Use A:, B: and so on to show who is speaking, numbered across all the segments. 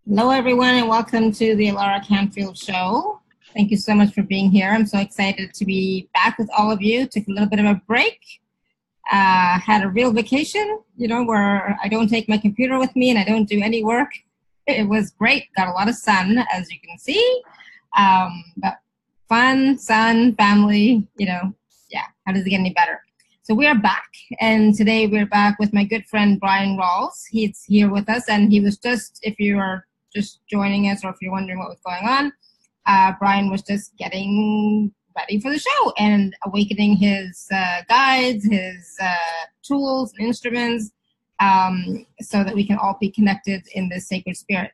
A: Hello, everyone, and welcome to the Laura Canfield Show. Thank you so much for being here. I'm so excited to be back with all of you. Took a little bit of a break. Had a real vacation, where I don't take my computer with me and I don't do any work. It was great. Got a lot of sun, as you can see. But fun, sun, family, how does it get any better? So we are back, and today we're back with my good friend Bryan Rawls. He's here with us, and he was just, if you are just joining us or if you're wondering what was going on, Bryan was just getting ready for the show and awakening his guides, his tools, and instruments, so that we can all be connected in the sacred spirit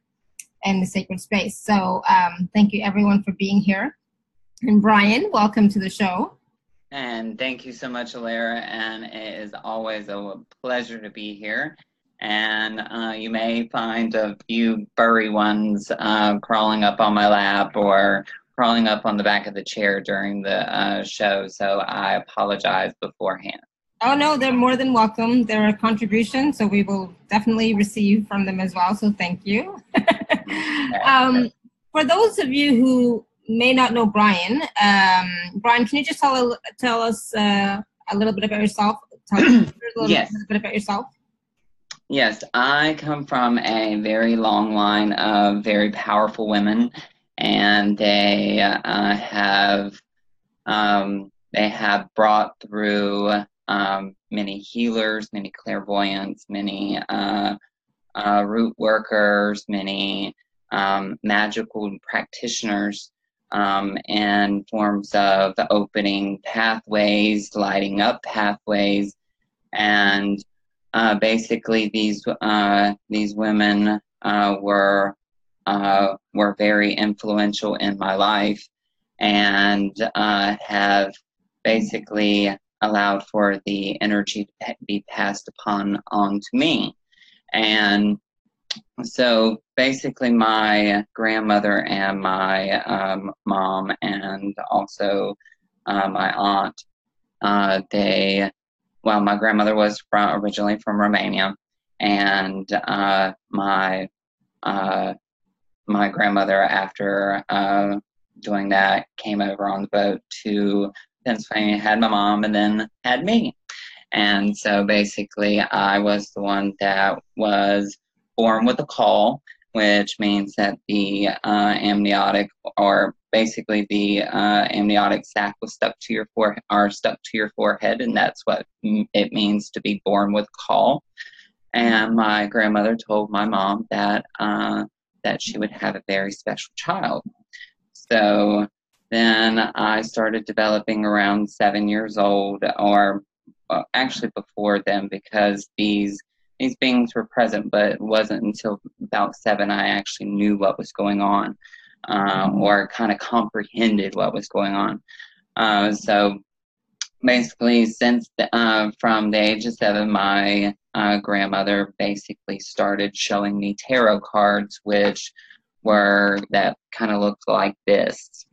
A: and the sacred space. So thank you everyone for being here. And Bryan, welcome to the show.
B: And thank you so much, Alara, and it is always a pleasure to be here. And you may find a few furry ones crawling up on my lap or crawling up on the back of the chair during the show, so I apologize beforehand.
A: Oh, no, they're more than welcome. They're a contribution, so we will definitely receive from them as well, so thank you. For those of you who may not know Bryan, Bryan, can you just tell us a little bit about yourself?
B: Yes.
A: Little bit about yourself.
B: Yes, I come from a very long line of very powerful women, and they have brought through many healers, many clairvoyants, many root workers, many magical practitioners, in forms of opening pathways, lighting up pathways, and basically these women were very influential in my life, and have basically allowed for the energy to be passed on to me. And so basically my grandmother and my mom and also my aunt, my grandmother was originally from Romania, and my grandmother, after doing that, came over on the boat to Pennsylvania, had my mom, and then had me. And so basically I was the one that was born with a call, which means that the amniotic, or basically the amniotic sac, was stuck to your forehead, and that's what it means to be born with call. And my grandmother told my mom that she would have a very special child. So then I started developing around 7 years old, or actually before then, because these beings were present, but it wasn't until about 7 I actually knew what was going on, or kind of comprehended what was going on. So basically, since from the age of 7, my grandmother basically started showing me tarot cards, which were, that kind of looked like this,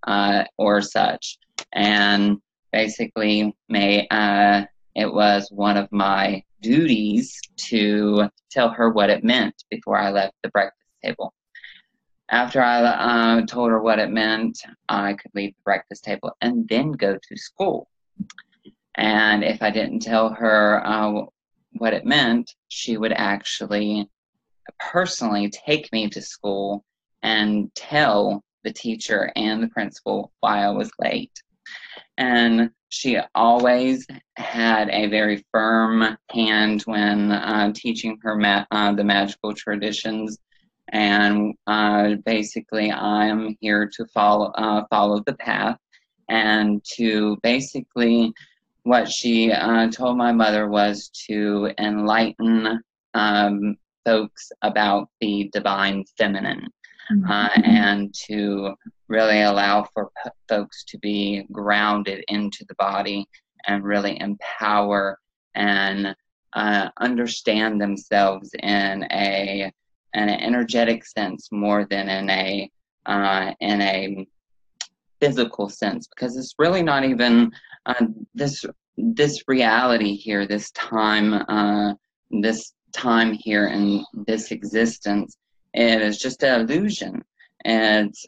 B: or such, and basically it was one of my duties to tell her what it meant before I left the breakfast table. After I told her what it meant, I could leave the breakfast table and then go to school. And if I didn't tell her what it meant, she would actually personally take me to school and tell the teacher and the principal why I was late. And she always had a very firm hand when teaching her the magical traditions. And basically, I am here to follow the path, and to basically, what she told my mother was to enlighten folks about the divine feminine. And to really allow for folks to be grounded into the body and really empower and understand themselves in an energetic sense more than in a physical sense, because it's really not even this reality here, this time here in this existence it is just an illusion. It's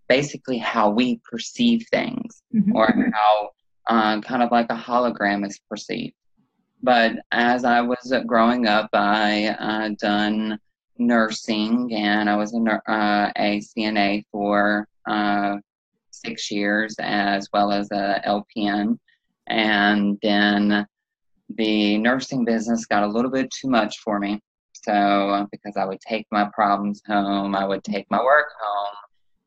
B: basically how we perceive things, or how kind of like a hologram is perceived. But as I was growing up, I done nursing, and I was a CNA for 6 years, as well as a LPN. And then the nursing business got a little bit too much for me. So because I would take my problems home, I would take my work home,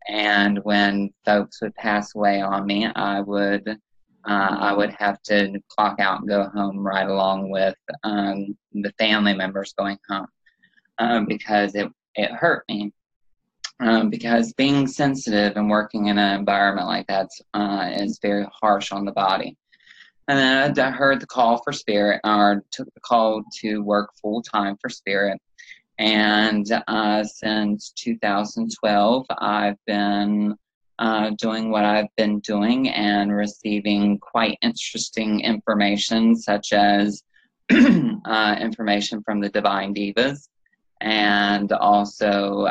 B: and when folks would pass away on me, I would have to clock out and go home right along with the family members going home, because it hurt me. Because being sensitive and working in an environment like that is very harsh on the body. And then I heard the call for Spirit, or took the call to work full-time for Spirit. And since 2012, I've been doing what I've been doing and receiving quite interesting information, such as information from the Divine Divas, and also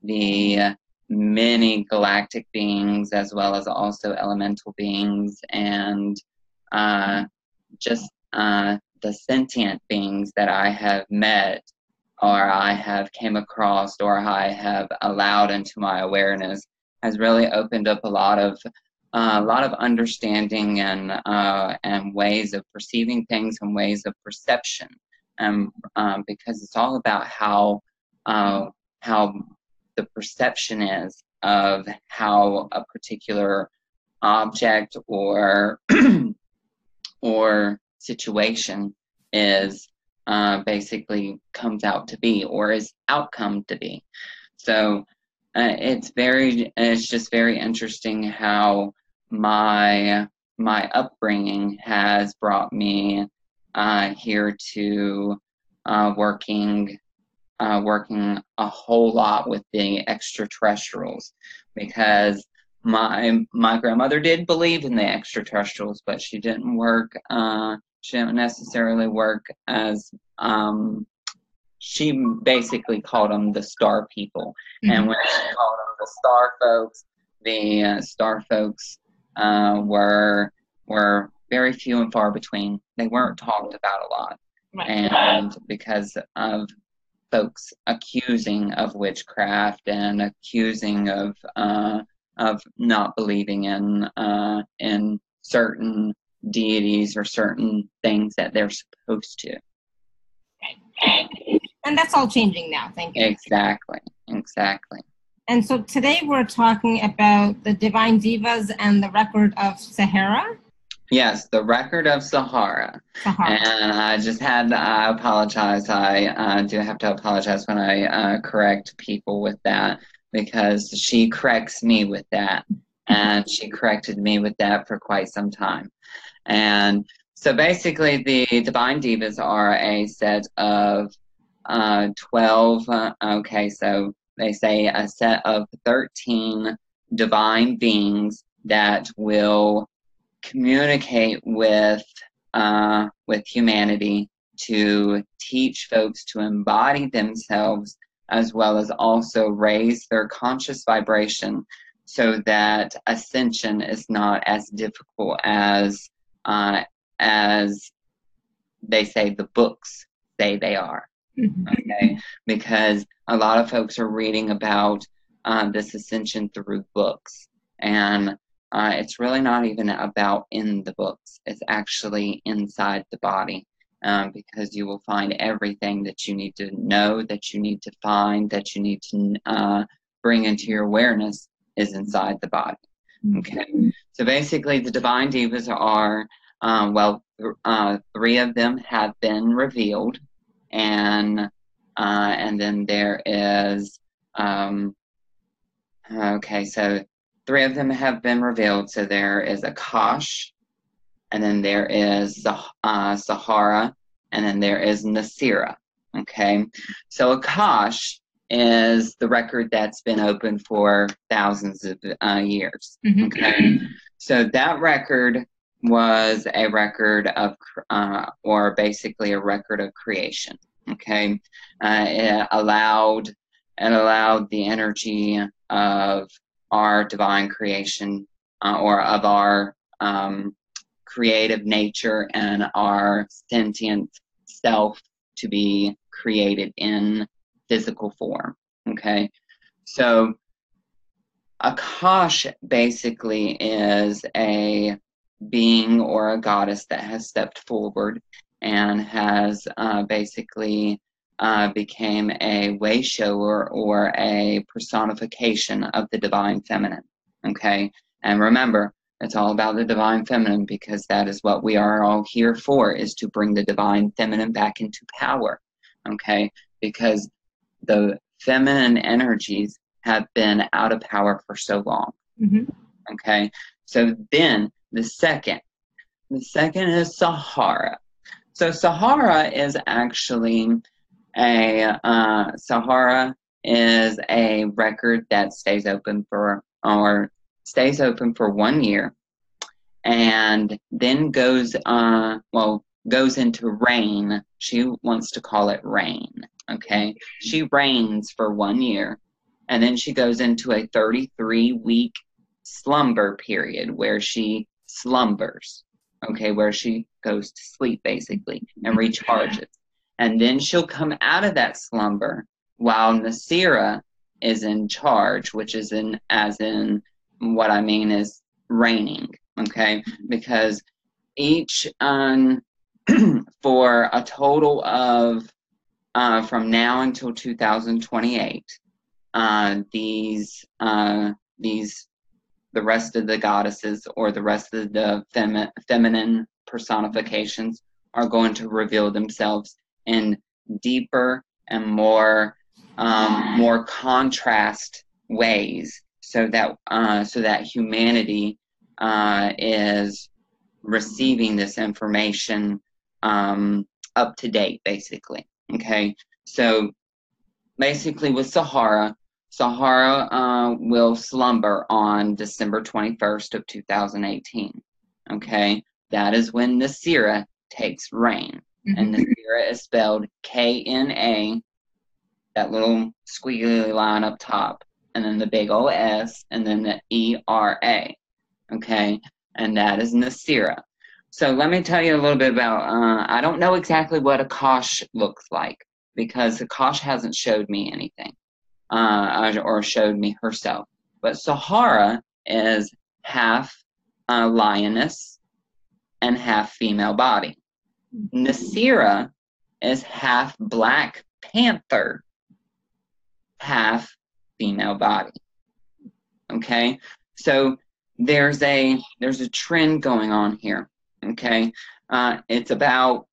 B: the many galactic beings, as well as also elemental beings, and just the sentient beings that I have met, or I have came across, or I have allowed into my awareness, has really opened up a lot of understanding and ways of perceiving things, and ways of perception, because it's all about how the perception is of how a particular object or or situation is basically comes out to be, or is outcome to be. So it's just very interesting how my upbringing has brought me here to working a whole lot with the extraterrestrials, because my grandmother did believe in the extraterrestrials, but she didn't work. She didn't necessarily work as she basically called them the star people. And when she called them the star folks were very few and far between. They weren't talked about a lot. Right. And because of folks accusing of witchcraft and accusing of not believing in certain deities or certain things that they're supposed to.
A: And that's all changing now, thank you.
B: Exactly.
A: And so today we're talking about the Divine Divas and the Record of Saharra.
B: Yes, the Record of Saharra. And I apologize. I do have to apologize when I correct people with that, because she corrects me with that. And she corrected me with that for quite some time. And so basically the Divine Divas are a set of 12, so they say a set of 13 divine beings that will communicate with humanity to teach folks to embody themselves, as well as also raise their conscious vibration, so that ascension is not as difficult as they say the books say they are. Okay, because a lot of folks are reading about this ascension through books, and it's really not even about in the books. It's actually inside the body, because you will find everything that you need to know, that you need to find, that you need to bring into your awareness is inside the body. Okay, so basically the Divine Divas are, 3 of them have been revealed, and then there is, so 3 of them have been revealed. So there is Akash, and then there is Saharra, and then there is Nasira. Okay, so Akash is the record that's been open for thousands of years. Okay, so that record was a record of, or basically a record of creation. Okay, it allowed the energy of our divine creation, or of our creative nature and our sentient self to be created in physical form. Okay, so Akash basically is a being or a goddess that has stepped forward and has basically became a way shower or a personification of the divine feminine. Okay, and remember, it's all about the divine feminine, because that is what we are all here for, is to bring the divine feminine back into power. Okay, because the feminine energies have been out of power for so long.
A: Mm-hmm.
B: Okay, so then the second is Saharra. So Saharra is actually Saharra is a record that stays open for 1 year, and then goes into rain. She wants to call it rain. Okay, she reigns for 1 year, and then she goes into a 33-week slumber period where she slumbers. Okay, where she goes to sleep basically and recharges. And then she'll come out of that slumber while Nasira is in charge, which is what I mean is reigning. Okay, because each for a total of from now until 2028, the rest of the goddesses, or the rest of the feminine personifications, are going to reveal themselves in deeper and more contrast ways, so that humanity is receiving this information up to date, basically. Okay, so basically with Saharra will slumber on December 21st of 2018. Okay, that is when Nasira takes reign. Mm-hmm. And Nasira is spelled K-N-A, that little squiggly line up top, and then the big old S, and then the E-R-A. Okay, and that is Nasira. So let me tell you a little bit about, I don't know exactly what Akash looks like, because Akash hasn't showed me anything, or showed me herself. But Saharra is half lioness and half female body. Nasira is half Black Panther, half female body. Okay, so there's a trend going on here. Okay, it's about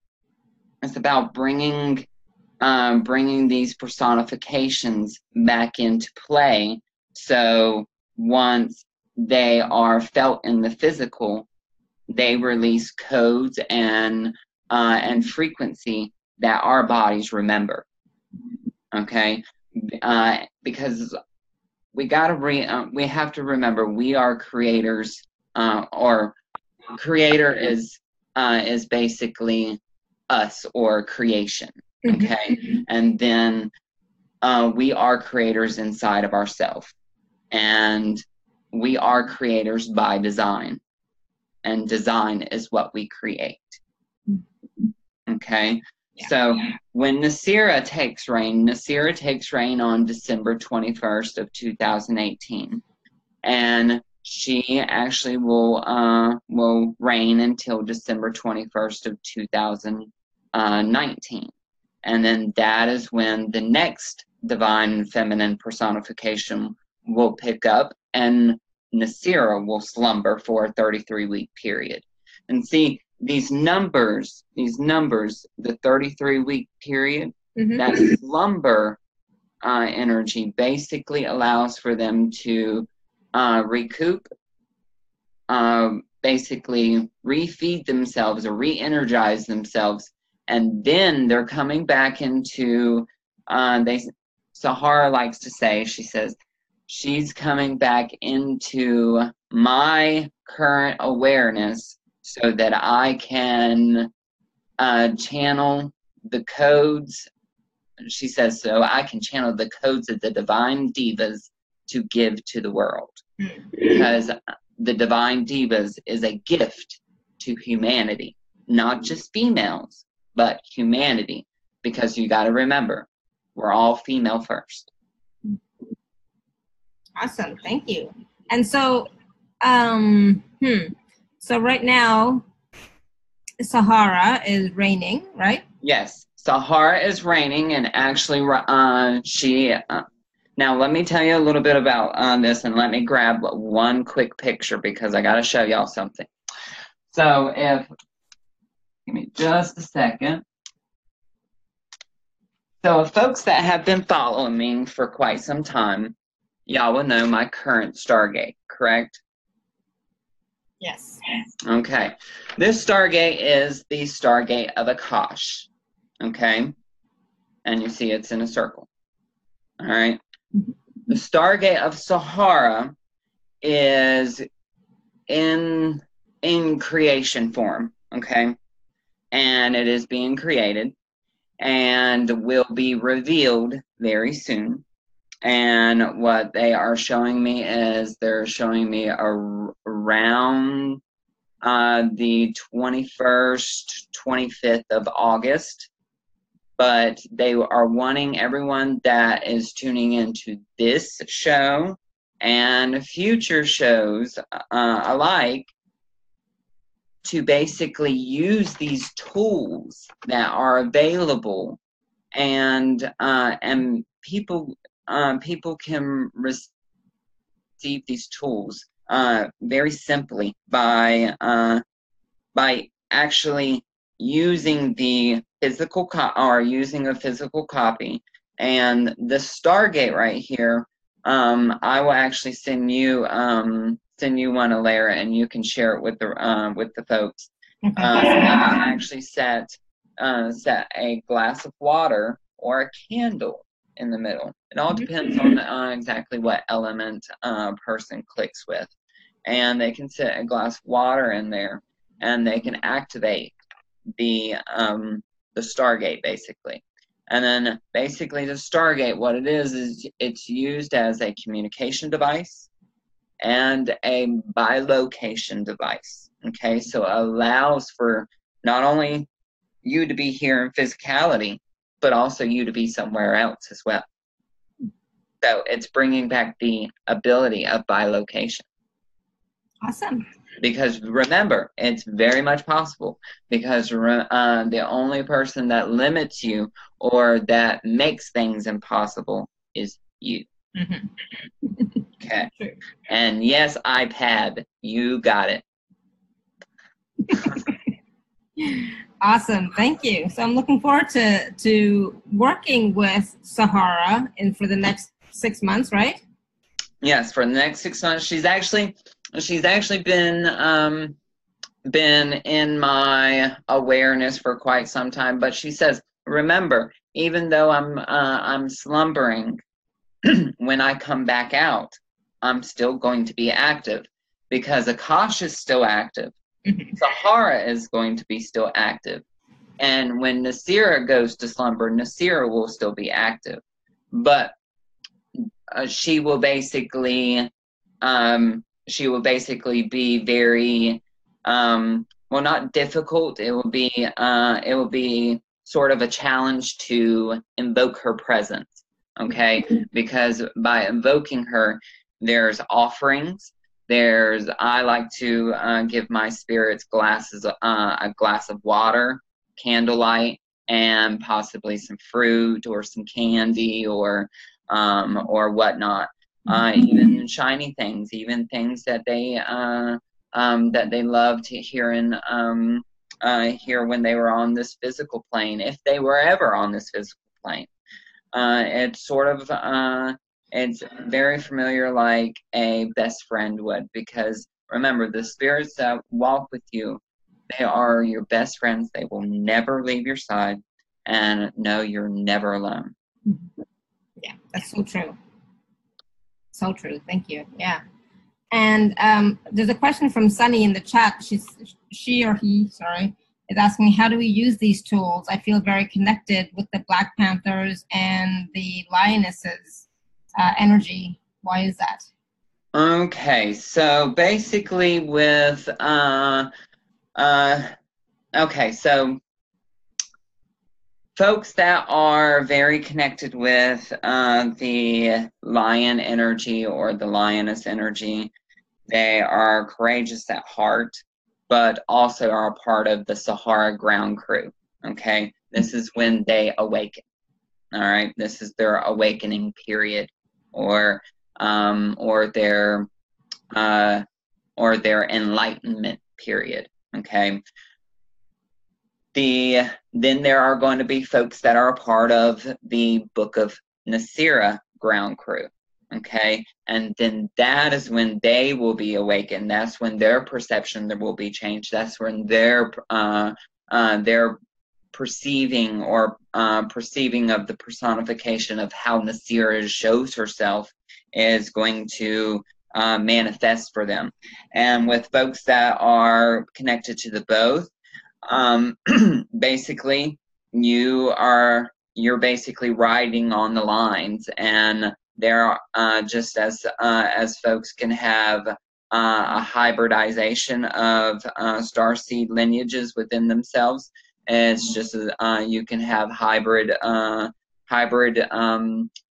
B: bringing these personifications back into play. So once they are felt in the physical, they release codes and frequency that our bodies remember. Okay, because we have to remember, we are creators, or creator is basically us, or creation. Okay, and then we are creators inside of ourselves, and we are creators by design, and design is what we create. Okay, yeah. So when Nasira takes reign on December 21st of 2018, and she actually will reign until December 21st of 2019. And then that is when the next divine feminine personification will pick up, and Nasira will slumber for a 33-week period. And see, these numbers, the 33-week period, that slumber energy basically allows for them to recoup, basically refeed themselves or re-energize themselves, and then they're coming back into, Saharra likes to say, she says, she's coming back into my current awareness so that I can channel the codes. She says, so I can channel the codes of the Divine Divas to give to the world. Because the Divine Divas is a gift to humanity, not just females, but humanity. Because you got to remember, we're all female first.
A: Awesome, thank you. And so, so right now, Saharra is raining, right?
B: Yes, Saharra is raining, and actually, now let me tell you a little bit about this, and let me grab one quick picture because I got to show y'all something. So give me just a second. So folks that have been following me for quite some time, y'all will know my current Stargate, correct?
A: Yes.
B: Okay. This Stargate is the Stargate of Akash. Okay? And you see it's in a circle. All right? The Stargate of Saharra is in creation form. Okay? And it is being created and will be revealed very soon. And what they are showing me is they're showing me around the 21st, 25th of August. But they are wanting everyone that is tuning into this show and future shows alike to basically use these tools that are available, and people can receive these tools very simply by actually using the physical using a physical copy. And the Stargate right here, I will actually send you one, Alara, and you can share it with the folks. You can actually set a glass of water or a candle in the middle. It all depends on exactly what element person clicks with. And they can set a glass of water in there, and they can activate the Stargate, basically. And then basically the Stargate, what it is it's used as a communication device and a bilocation device. Okay, so it allows for not only you to be here in physicality, but also you to be somewhere else as well. So it's bringing back the ability of bilocation.
A: Awesome.
B: Because remember, it's very much possible. Because the only person that limits you or that makes things impossible is you. Okay. Sure. And yes, iPad, you got it.
A: Awesome, thank you. So I'm looking forward to working with Saharra for the next 6 months, right?
B: Yes, for the next 6 months. She's actually been in my awareness for quite some time. But she says, remember, even though I'm slumbering, when I come back out, I'm still going to be active, because Akash is still active. Saharra is going to be still active. And when Nasira goes to slumber, Nasira will still be active. But she will basically be very well, not difficult. It will be sort of a challenge to invoke her presence. Okay, because by invoking her, there's offerings. I like to give my spirits a glass of water, candlelight, and possibly some fruit or some candy or whatnot. Even shiny things, even things that they loved hearing when they were on this physical plane, if they were ever on this physical plane. It's sort of it's very familiar, like a best friend would, because remember, the spirits that walk with you, they are your best friends. They will never leave your side, and no, you're never alone.
A: Yeah, that's so true. So true. Thank you. Yeah. And there's a question from Sunny in the chat. She or he, sorry, is asking, how do we use these tools? I feel very connected with the Black Panthers and the Lionesses energy. Why is that?
B: Okay, so basically with okay, so folks that are very connected with the lion energy or the lioness energy, they are courageous at heart, but also are a part of the Saharra ground crew. Okay, this is when they awaken. All right, this is their awakening period, or their enlightenment period. Okay. Then there are going to be folks that are a part of the Book of Nasira ground crew. Okay, and then that is when they will be awakened. That's when their perception will be changed. That's when their perceiving of the personification of how Nasira shows herself is going to manifest for them. And with folks that are connected to the both, basically you're basically riding on the lines, and there are just as folks can have a hybridization of starseed lineages within themselves. It's just you can have hybrid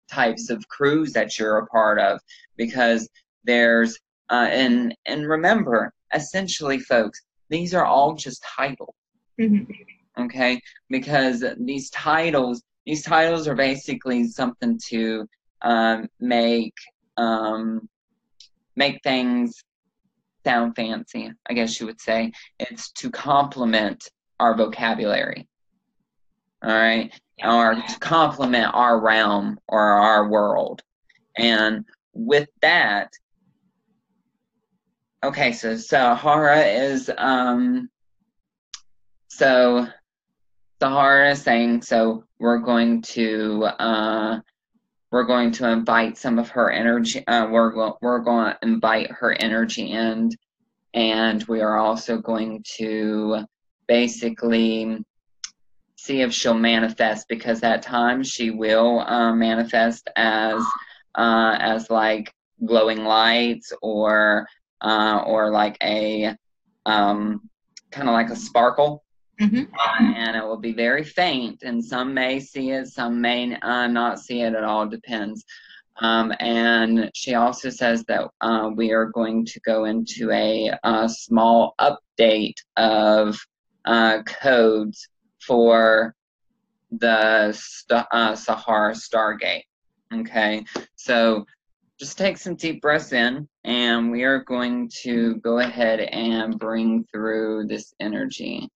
B: types of crews that you're a part of, because there's and remember, essentially, folks, these are all just titles.
A: Mm-hmm.
B: Okay, because these titles are basically something to make things sound fancy, I guess you would say. It's to complement our vocabulary, all right, or to complement our realm or our world. And with that, okay, so Saharra is so Saharra is saying, so we're going to invite some of her energy. We're going to invite her energy in, and we are also going to basically see if she'll manifest, because at times she will manifest as like glowing lights, or like a kind of like a sparkle.
A: Mm-hmm.
B: And it will be very faint, and some may see it, some may not see it. It all depends. And she also says that we are going to go into a small update of codes for the Saharra Stargate. Okay, so just take some deep breaths in, and we are going to go ahead and bring through this energy.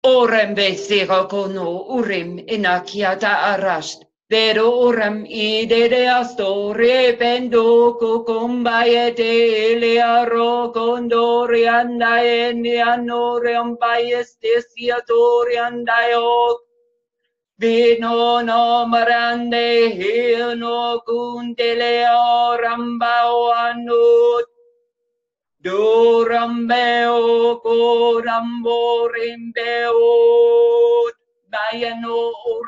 C: Orem vesiro kono urim inakiata arast. Vero oram idere astore pendo kukumbayete learo condori andaeni anore ambayestesiatori andaiok. Vino no marande hino kuntele orambao anut. Durambeo coramborimbeo Bayano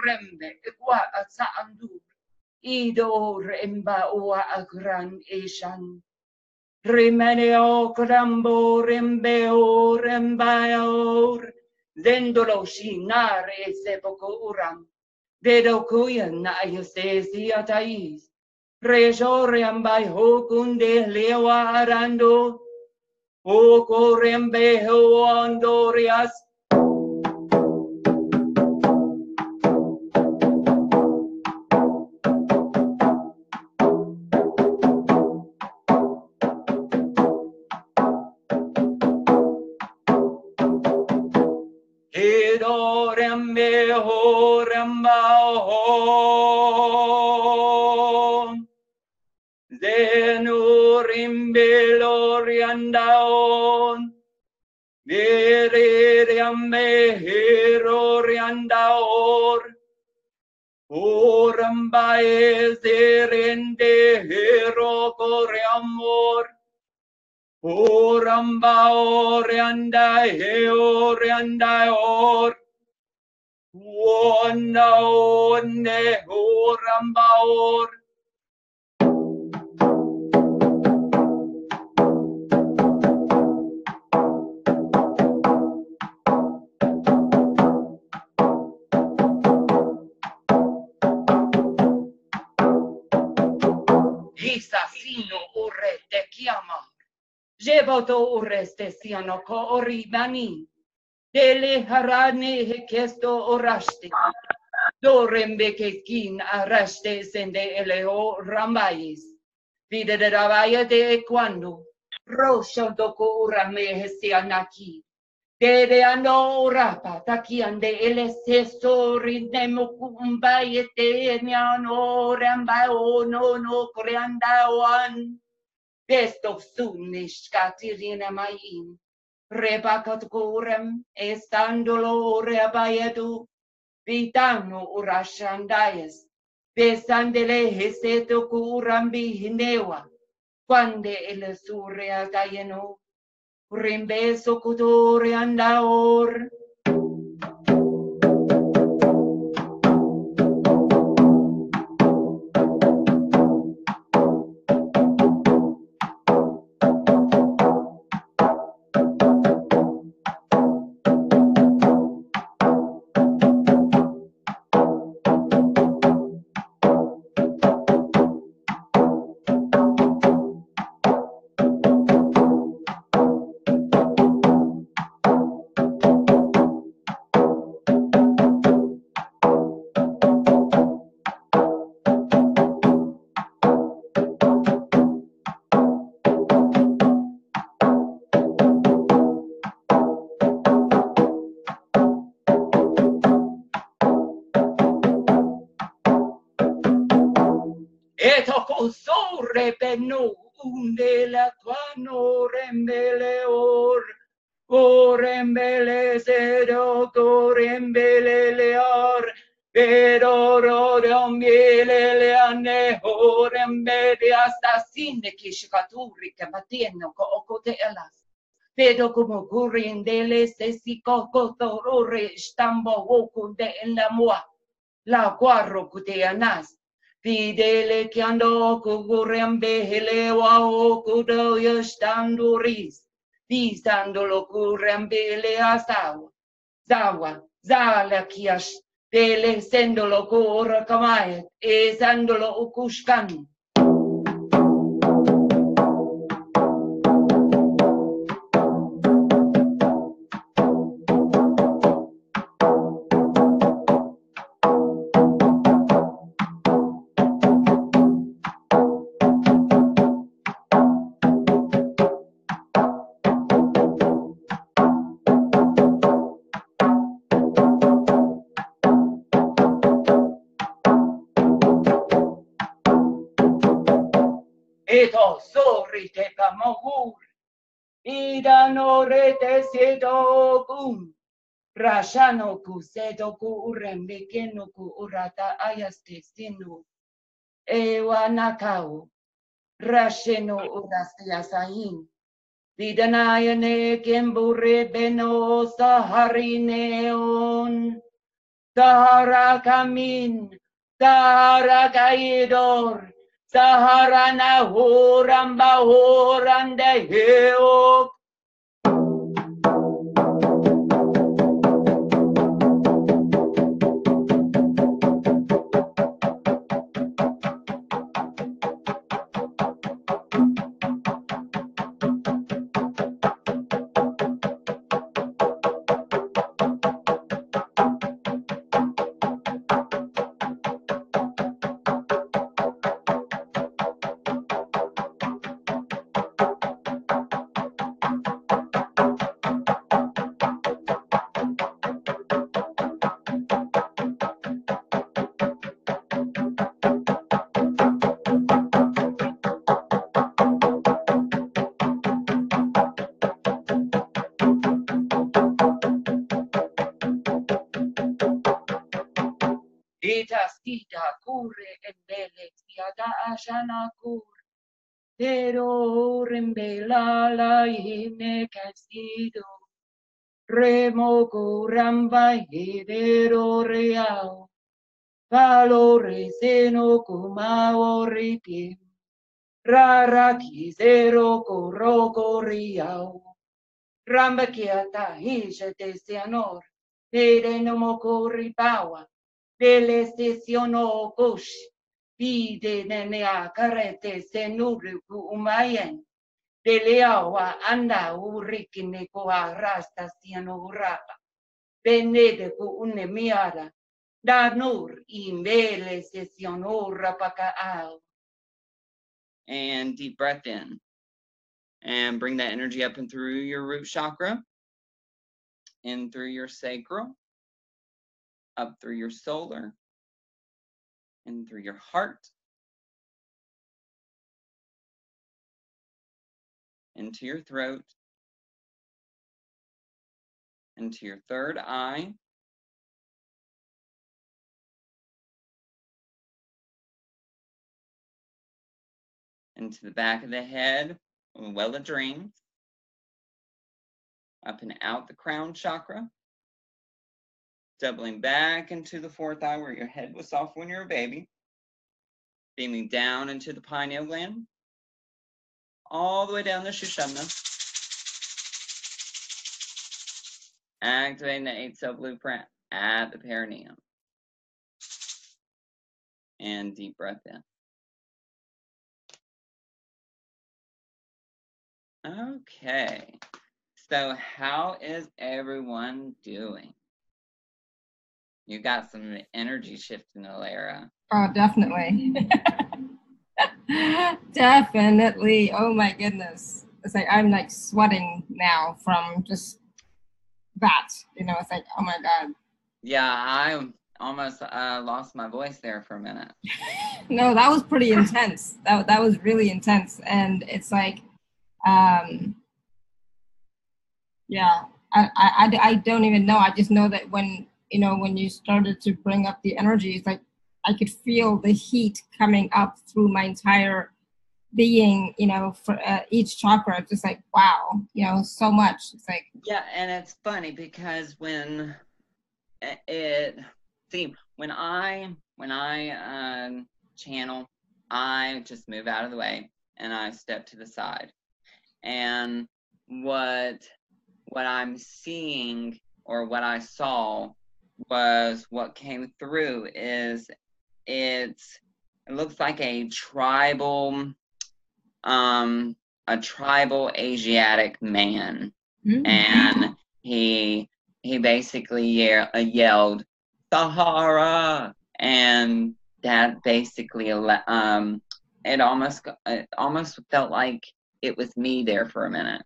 C: rembe qua asandu Ido remba ua agran eshan Rimeneo coramborimbeo rembaor Zendolo shinare sepoko uram Vedo kuya na yestesi atais Rejore ambai hokunde lewa arando O corembe ho andorias. Edo rembe ho remba ho. Zenurimbe loriandaon. Vere riambe hero riandaor. Orambae serende hero kore amor. Oramba oriandai he oriandai or. Wana one oramba or. Isasino ore te chiama. Jevoto oreste siano ko oribani. Dele harane he kesto oraste. Dorembe que skin arraste sende eleo rambayis. Vida de rabaya de cuando. Rosho doko urame hesianaki. Dede ano rapa takiande ele sesori nemo kumbaye te nyano ramba o no koreanda wan. Desto sunish katirina mayin. Rebakat kurem estandolo reabayadu. Vitano urashandayas. Besandele heseto kurambi hinewa. Quande ele surrea dayeno. Rimbeso kutore andaor. Sore beno undela quano rembele orembele sedo corembele leor pero rodombele leane orembele assassine che scaturi che mattieno cocote elas vedo come correndele se si cocotorore stambo woku de la moi la guarro cute anas Fidele che andò cugurambe helewa o kudo yastanduris. Visandolo curambe le asawa. Zawa, zala kiash. Dele sendolo cura kamayat. E sandolo ukushkan. Eto sorrite pamohur, ida norete sedo kum, rashano ku sedo ku urembe keno ku urata ayaste sinu, ewa nakau, rasheno uraste asahin, vidanaya ne kembure beno saharineon, Sahara kamin, Sahara kaidor, Sahara na horamba horande heok. Dita sita kure embele siada ashana kur. Pero rembela la ine casido. Remo curamba hidero real. Valore seno kumao ripim. Rara kisero koroko riao. Ramba kiata hisha te sianor. Pede no mokori bawa. Dele sesiono kosh. Pide nenea karete senuri ku umayen. Dele awa anda urikine ko arasta siano rapa. Benede ku unemiara. Danur imbele sesiono rapaka ao.
B: And deep breath in. And bring that energy up and through your root chakra, in through your sacral, up through your solar, in through your heart, into your throat, into your third eye, into the back of the head, well of dreams, up and out the crown chakra, doubling back into the fourth eye where your head was soft when you were a baby, beaming down into the pineal gland, all the way down the Shushumna, activating the 8 cell blueprint at the perineum. And deep breath in. Okay, so how is everyone doing? You got some energy shifting, Alara.
A: Oh, definitely. Definitely. Oh my goodness. It's like I'm like sweating now from just that. You know, it's like, oh my God.
B: Yeah, I almost lost my voice there for a minute.
A: No, that was pretty intense. That was really intense. And it's like, yeah, I don't even know. I just know that when you started to bring up the energy, it's like I could feel the heat coming up through my entire being, for each chakra. Just like, wow, so much. It's like,
B: yeah, and it's funny because when I channel, I just move out of the way and I step to the side. And what I'm seeing, or what I saw, was what came through is it looks like a tribal Asiatic man. Mm-hmm. And he basically yelled Saharra, and that basically it almost felt like it was me there for a minute,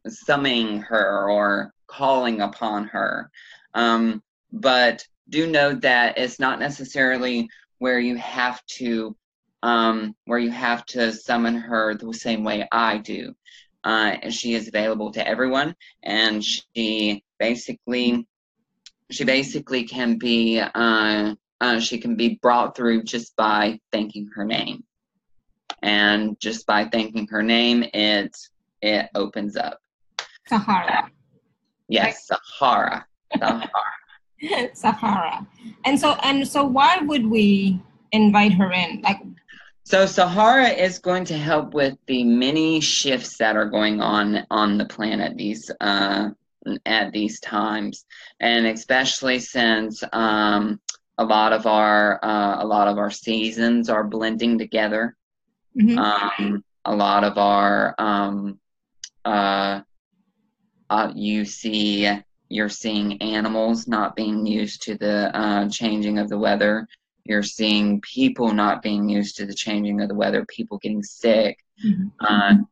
B: summoning her or calling upon her. But do note that it's not necessarily where you have to summon her the same way I do. She is available to everyone, and she basically can be she can be brought through just by thanking her name. And just by thanking her name, it opens up.
A: Saharra.
B: Yes, Saharra.
A: Saharra. And so why would we invite her in?
B: So Saharra is going to help with the many shifts that are going on the planet at these times, and especially since a lot of our seasons are blending together. Mm-hmm. A lot of our you're seeing animals not being used to the changing of the weather. You're seeing people not being used to the changing of the weather, people getting sick. Mm-hmm.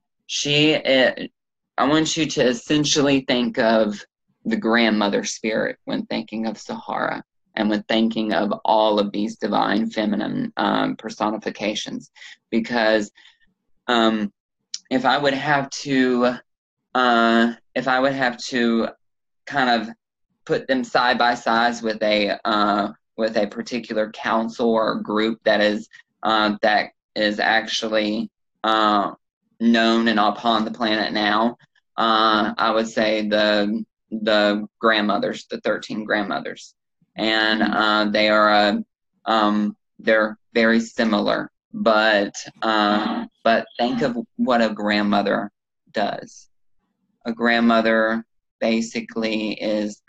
B: I want you to essentially think of the grandmother spirit when thinking of Saharra, and when thinking of all of these divine feminine personifications. Because if I would have to kind of put them side by side with with a particular council or group that is actually known and upon the planet now. I would say the grandmothers, the 13 grandmothers, and they're very similar. But think of what a grandmother does. A grandmother basically is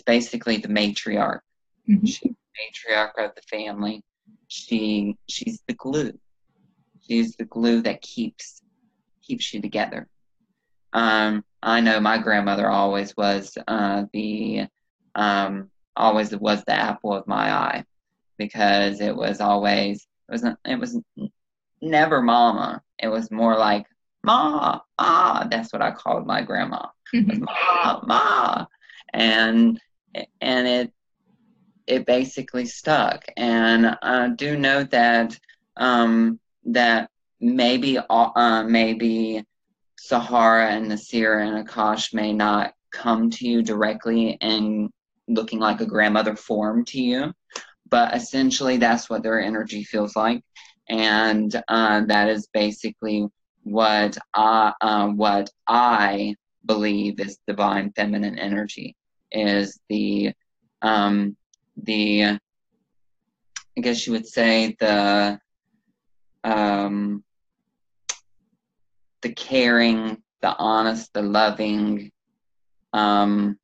B: basically the matriarch.
A: Mm-hmm.
B: She's the matriarch of the family. She's the glue. She's the glue that keeps you together. I know my grandmother always was the apple of my eye, because it was never mama. It was more like ma. That's what I called my grandma. Ma. And it basically stuck. And I do know that that maybe Saharra and Nasira and Akash may not come to you directly and looking like a grandmother form to you, but essentially that's what their energy feels like. And that is basically what I believe is divine feminine energy, is the I guess you would say the caring, the honest, the loving, the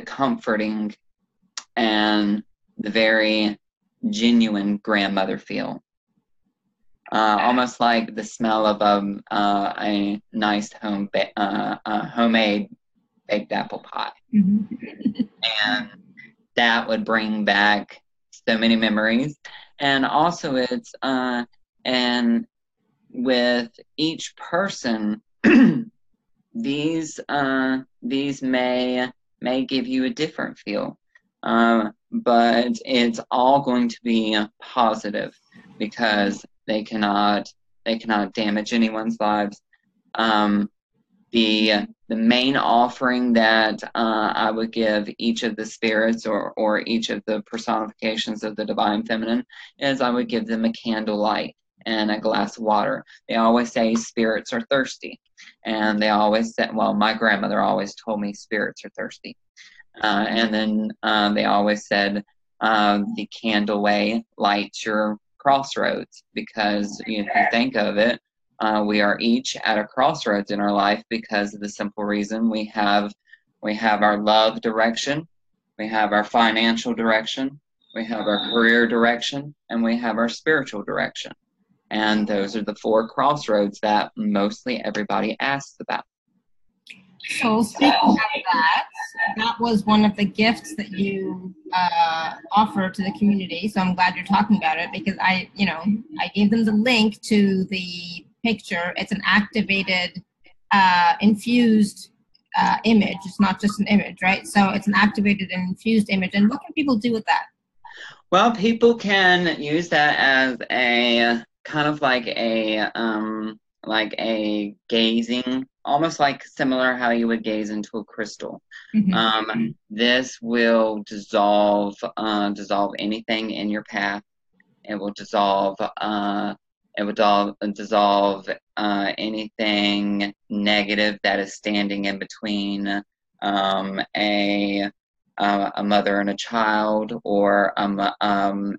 B: comforting, and the very genuine grandmother feel. Almost like the smell of a nice homemade baked apple pie.
A: Mm-hmm.
B: And that would bring back so many memories. And also it's and with each person, these may give you a different feel, but it's all going to be positive, because they cannot damage anyone's lives. The main offering that I would give each of the spirits or each of the personifications of the divine feminine is I would give them a candlelight and a glass of water. They always say spirits are thirsty, and they always said, well, my grandmother always told me spirits are thirsty, and then they always said the candle way lights your crossroads, because if you think of it, we are each at a crossroads in our life, because of the simple reason we have our love direction, we have our financial direction, we have our career direction, and we have our spiritual direction. And those are the 4 crossroads that mostly everybody asks about.
A: So speaking of that was one of the gifts that you offer to the community. So I'm glad you're talking about it, because I gave them the link to the picture. It's an activated, infused image. It's not just an image, right? So it's an activated and infused image. And what can people do with that?
B: Well, people can use that as a kind of like a gazing, almost like similar how you would gaze into a crystal.
A: Mm-hmm.
B: This will dissolve anything in your path. It will dissolve anything negative that is standing in between a mother and a child, or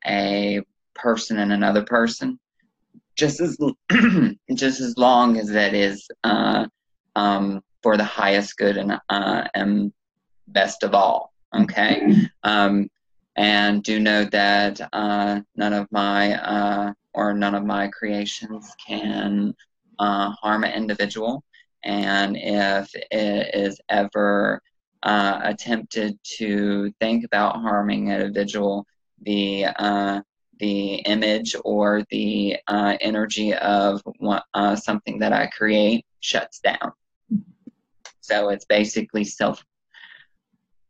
B: a person and another person. Just as long as that is for the highest good and best of all. Okay, and do know that none of my creations can harm an individual, and if it is ever attempted to think about harming an individual, the image or the energy of something that I create shuts down. So it's basically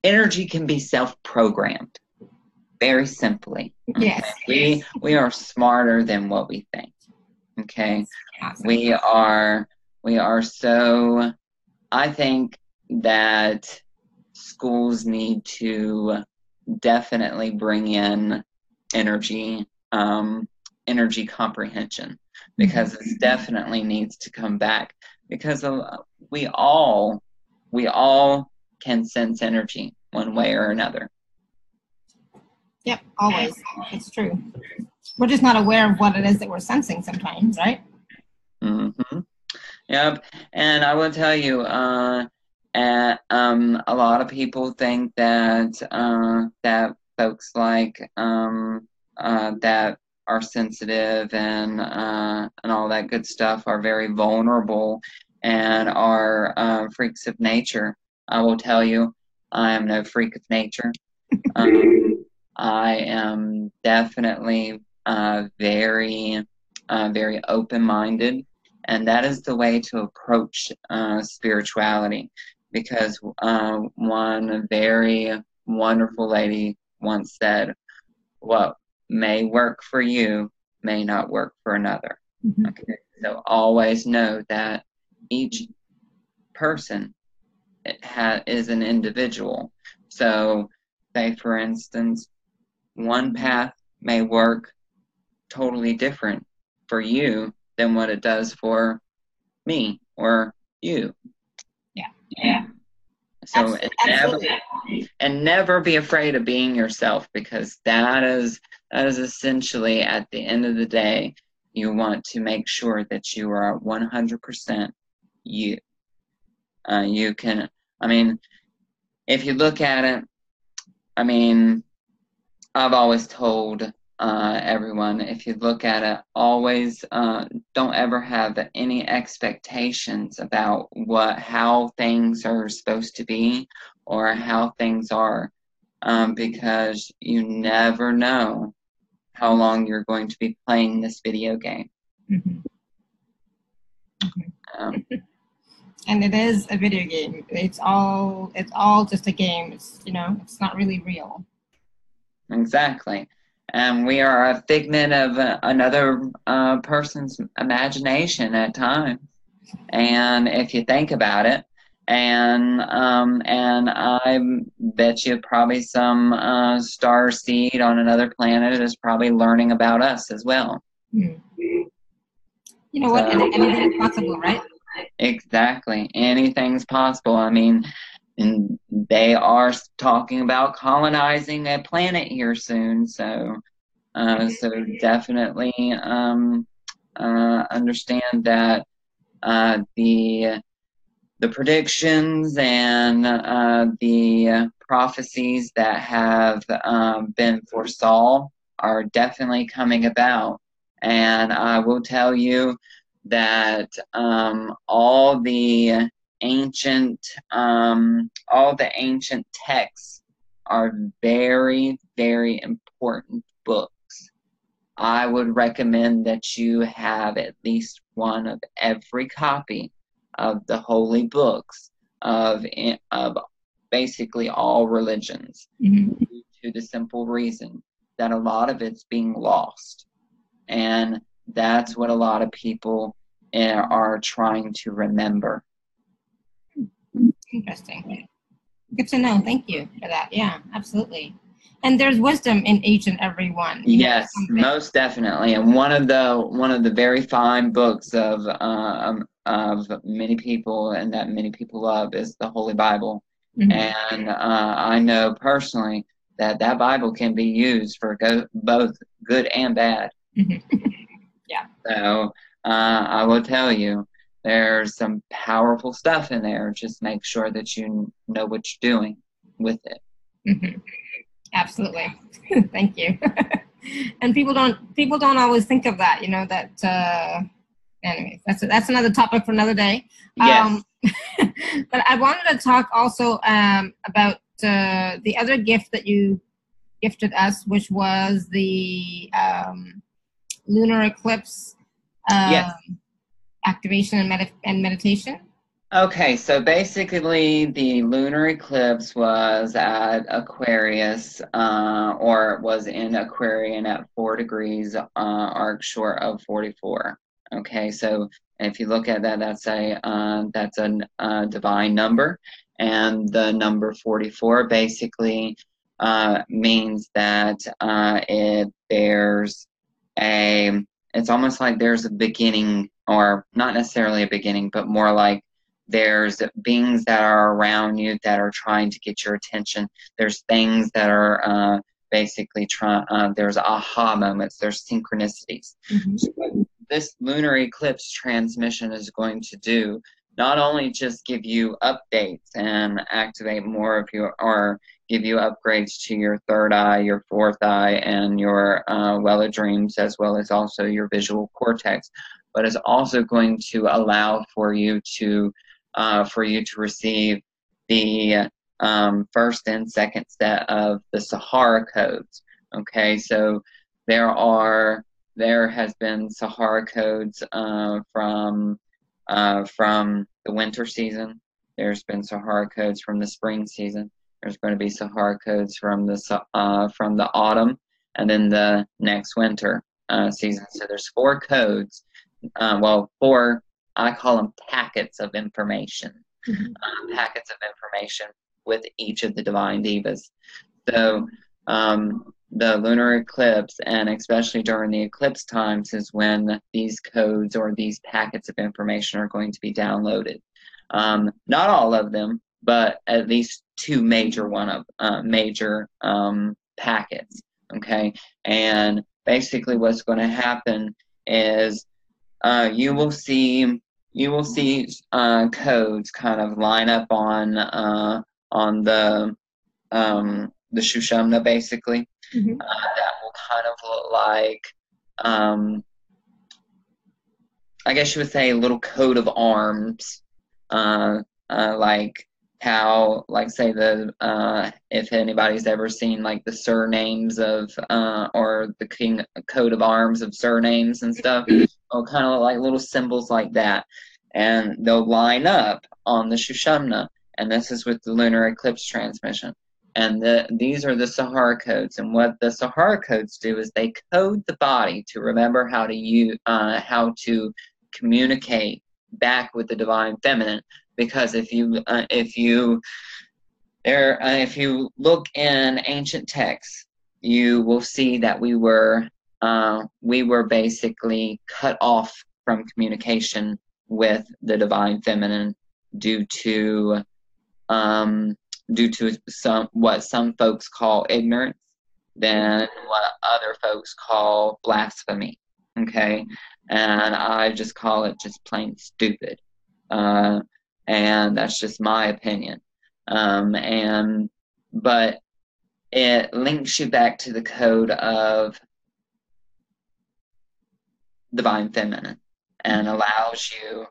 B: energy can be self-programmed, very simply. Okay?
A: Yes.
B: We are smarter than what we think. Okay,
A: Awesome.
B: we are so. I think that schools need to definitely bring in energy, energy comprehension, because it definitely needs to come back, because we all can sense energy one way or another.
A: Yep, always. It's true. We're just not aware of what it is that we're sensing sometimes, right?
B: Mm-hmm. Yep. And I will tell you, a lot of people think that that folks like that are sensitive and all that good stuff are very vulnerable and are freaks of nature. I will tell you, I am no freak of nature. I am definitely very open-minded, and that is the way to approach spirituality, because one very wonderful lady once said, what may work for you may not work for another.
A: Mm-hmm.
B: Okay, so always know that each person is an individual. So say, for instance, one path may work totally different for you than what it does for me or you.
A: Yeah.
B: So
A: Absolutely.
B: never be afraid of being yourself, because that is essentially, at the end of the day, you want to make sure that you are 100% you. You can, I mean, if you look at it, I mean, I've always told everyone, if you look at it, always don't ever have any expectations about how things are supposed to be or how things are, because you never know how long you're going to be playing this video game.
A: Mm-hmm. And it is a video game. It's all just a game. It's, it's not really real.
B: Exactly. And we are a figment of another person's imagination at times. And if you think about it, and I bet you probably some star seed on another planet is probably learning about us as well.
A: Mm. You know what? Anything is possible, right?
B: Exactly. Anything's possible. I mean, and they are talking about colonizing a planet here soon. So definitely understand that the predictions and the prophecies that have been foresaw are definitely coming about. And I will tell you that all the ancient texts are very, very important books. I would recommend that you have at least one of every copy of the holy books of basically all religions,
A: Mm-hmm.
B: to the simple reason that a lot of it's being lost. And that's what a lot of people are trying to remember.
A: Interesting. Good to know. Thank you for that. Yeah, absolutely. And there's wisdom in each and every one.
B: Yes, most definitely. And one of the very fine books of many people and that many people love is the Holy Bible. Mm-hmm. And I know personally that Bible can be used for both good and bad.
A: Mm-hmm. Yeah.
B: So I will tell you, there's some powerful stuff in there. Just make sure that you know what you're doing with it.
A: Mm-hmm. Absolutely. Thank you. And people don't always think of that, that anyways, that's another topic for another day.
B: Yes.
A: But I wanted to talk also about the other gift that you gifted us, which was the Lunar Eclipse
B: yes.
A: activation and meditation.
B: Okay, so basically the lunar eclipse was at Aquarius, or was in Aquarian at 4 degrees, arc short of 44. Okay, so if you look at that, that's a divine number, and the number 44 basically means that it's almost like there's a beginning, or not necessarily a beginning, but more like there's beings that are around you that are trying to get your attention. There's things that are basically there's aha moments, there's synchronicities.
A: Mm-hmm.
B: So what this lunar eclipse transmission is going to do, not only just give you updates and activate more of your, or give you upgrades to your third eye, your fourth eye, and your well of dreams, as well as also your visual cortex, but is also going to allow for you to receive the first and second set of the Saharra codes. Okay, so there has been Saharra codes from the winter season. There's been Saharra codes from the spring season. There's going to be Saharra codes from the autumn, and then the next winter season. So there's 4 codes. Four, I call them packets of information.
A: Mm-hmm.
B: Packets of information with each of the Divine Divas. So the lunar eclipse, and especially during the eclipse times, is when these codes or these packets of information are going to be downloaded. Not all of them, but at least 2 major packets. Okay, and basically what's going to happen is you will see codes kind of line up on the Shushumna, basically.
A: Mm-hmm.
B: That will kind of look like, I guess you would say, a little coat of arms, like how, like, say, if anybody's ever seen like the surnames of or the king coat of arms of surnames and stuff, it'll kind of like little symbols like that, and they'll line up on the Shushumna, and this is with the lunar eclipse transmission. And these are the Saharra codes, and what the Saharra codes do is they code the body to remember how to communicate back with the divine feminine. Because if you look in ancient texts, you will see that we were basically cut off from communication with the divine feminine due to what some folks call ignorance, then what other folks call blasphemy. Okay, and I just call it just plain stupid. And that's just my opinion. But it links you back to the code of divine feminine and allows you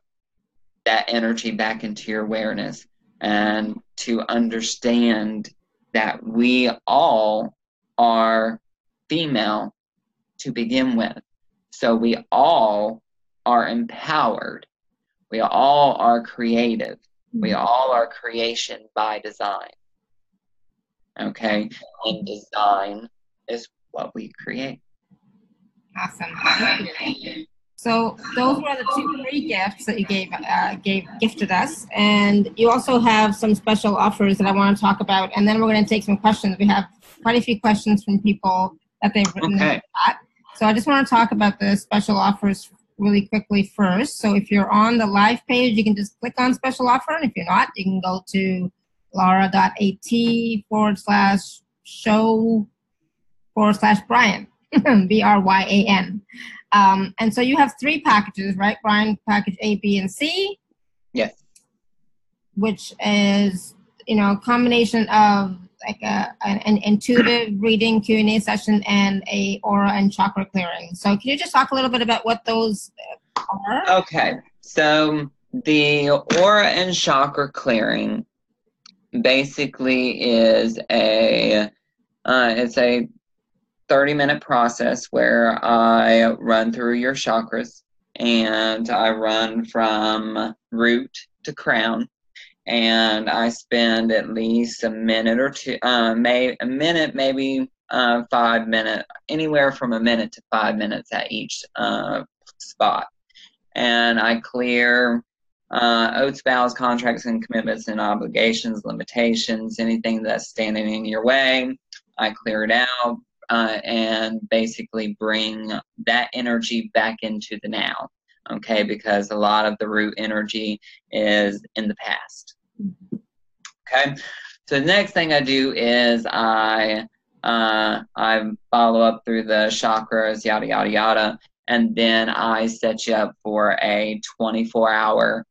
B: that energy back into your awareness, and to understand that we all are female to begin with. So we all are empowered. We all are creative. We all are creation by design. Okay? And design is what we create.
A: Awesome. So those were the 2 free gifts that you gifted us, and you also have some special offers that I want to talk about, and then we're going to take some questions. We have quite a few questions from people that they've written in the chat. So I just want to talk about the special offers really quickly first. So if you're on the live page, you can just click on special offer, and if you're not, you can go to lara.at/show/Bryan, Bryan. And so you have 3 packages, right, Bryan? Package A, B, and C.
B: Yes.
A: Which is, a combination of like an intuitive reading Q&A session and a aura and chakra clearing. So can you just talk a little bit about what those are? Okay.
B: So the aura and chakra clearing basically is it's a 30-minute process where I run through your chakras, and I run from root to crown, and I spend at least a minute or 2, maybe 5 minutes, anywhere from a minute to 5 minutes at each spot, and I clear oaths, vows, contracts, and commitments and obligations, limitations, anything that's standing in your way. I clear it out, and basically bring that energy back into the now. Okay, because a lot of the root energy is in the past. Okay, so the next thing I do is I follow up through the chakras, yada yada yada, and then I set you up for a 24-hour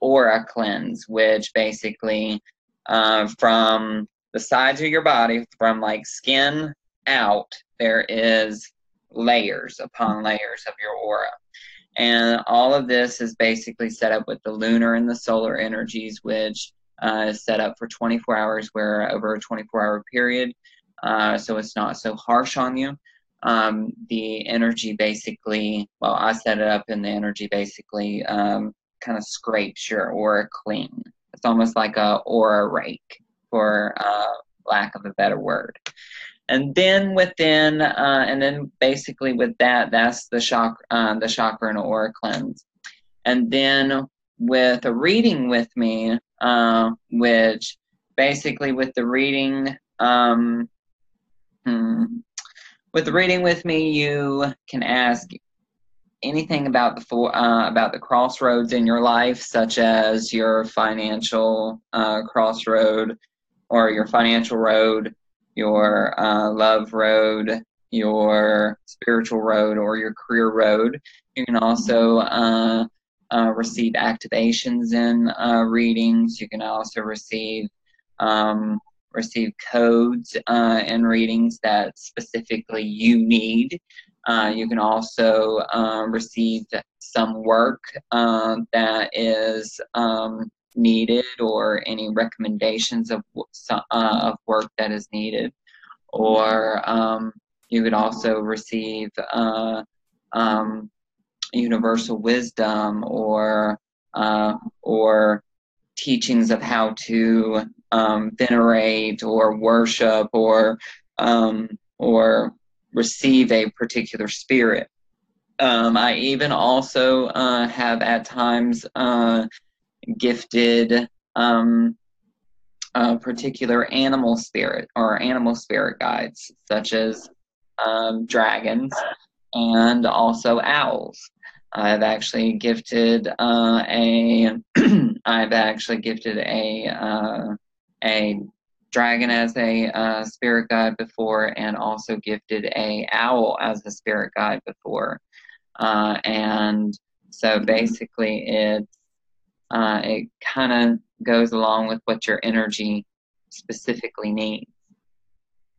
B: aura cleanse, which basically from the sides of your body, from like skin out, there is layers upon layers of your aura. And all of this is basically set up with the lunar and the solar energies, which is set up for 24 hours, where over a 24-hour period, so it's not so harsh on you. The energy basically, well, I set it up and the energy basically kind of scrapes your aura clean. It's almost like a aura rake, for lack of a better word. And then within, and then basically with that, that's the chakra and aura cleanse. And then with a reading with me, which basically with the reading, with the reading with me, you can ask anything about the crossroads in your life, such as your financial crossroad, or your financial road, your love road, your spiritual road, or your career road. You can also receive activations in readings. You can also receive codes in readings that specifically you need. You can also receive some work that is needed, or any recommendations of work that is needed. Or you could also receive universal wisdom, or teachings of how to venerate or worship, or receive a particular spirit. I even also have at times gifted particular animal spirit or animal spirit guides, such as dragons and also owls. I've actually gifted a dragon as a spirit guide before, and also gifted a owl as a spirit guide before. And so basically it kind of goes along with what your energy specifically needs.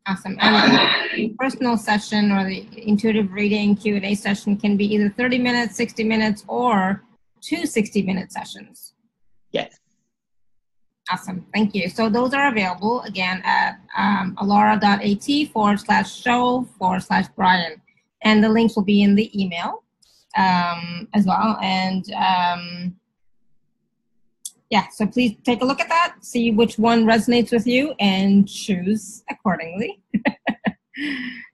A: Awesome. And the personal session or the intuitive reading Q&A session can be either 30 minutes, 60 minutes, or 2 60-minute sessions.
B: Yes.
A: Awesome. Thank you. So those are available again at alara.at/show/Bryan. And the links will be in the email as well. And yeah, so please take a look at that, see which one resonates with you, and choose accordingly.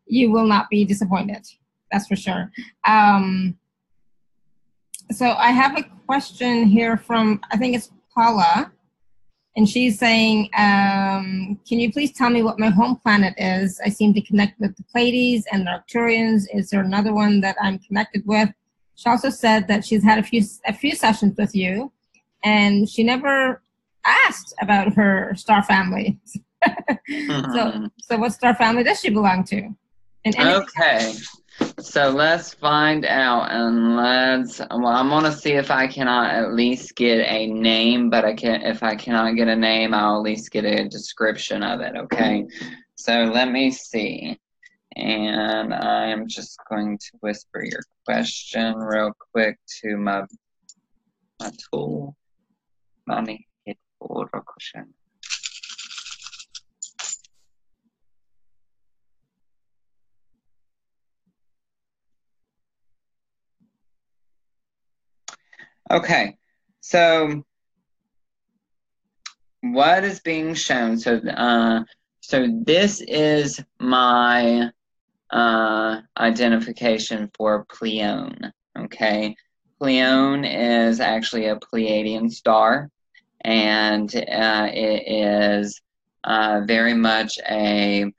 A: You will not be disappointed. That's for sure. So I have a question here from, I think it's Paula. And she's saying, can you please tell me what my home planet is? I seem to connect with the Pleiades and the Arcturians. Is there another one that I'm connected with? She also said that she's had a few sessions with you, and she never asked about her star family. So what star family does she belong to?
B: Okay. So let's find out, and I'm going to see if I cannot at least get a name, but if I cannot get a name, I'll at least get a description of it, okay? So let me see. And I'm just going to whisper your question real quick to my tool. Mommy, hit the question. Okay, so what is being shown? So this is my identification for Pleione. Okay, Pleione is actually a Pleiadian star, and it is very much a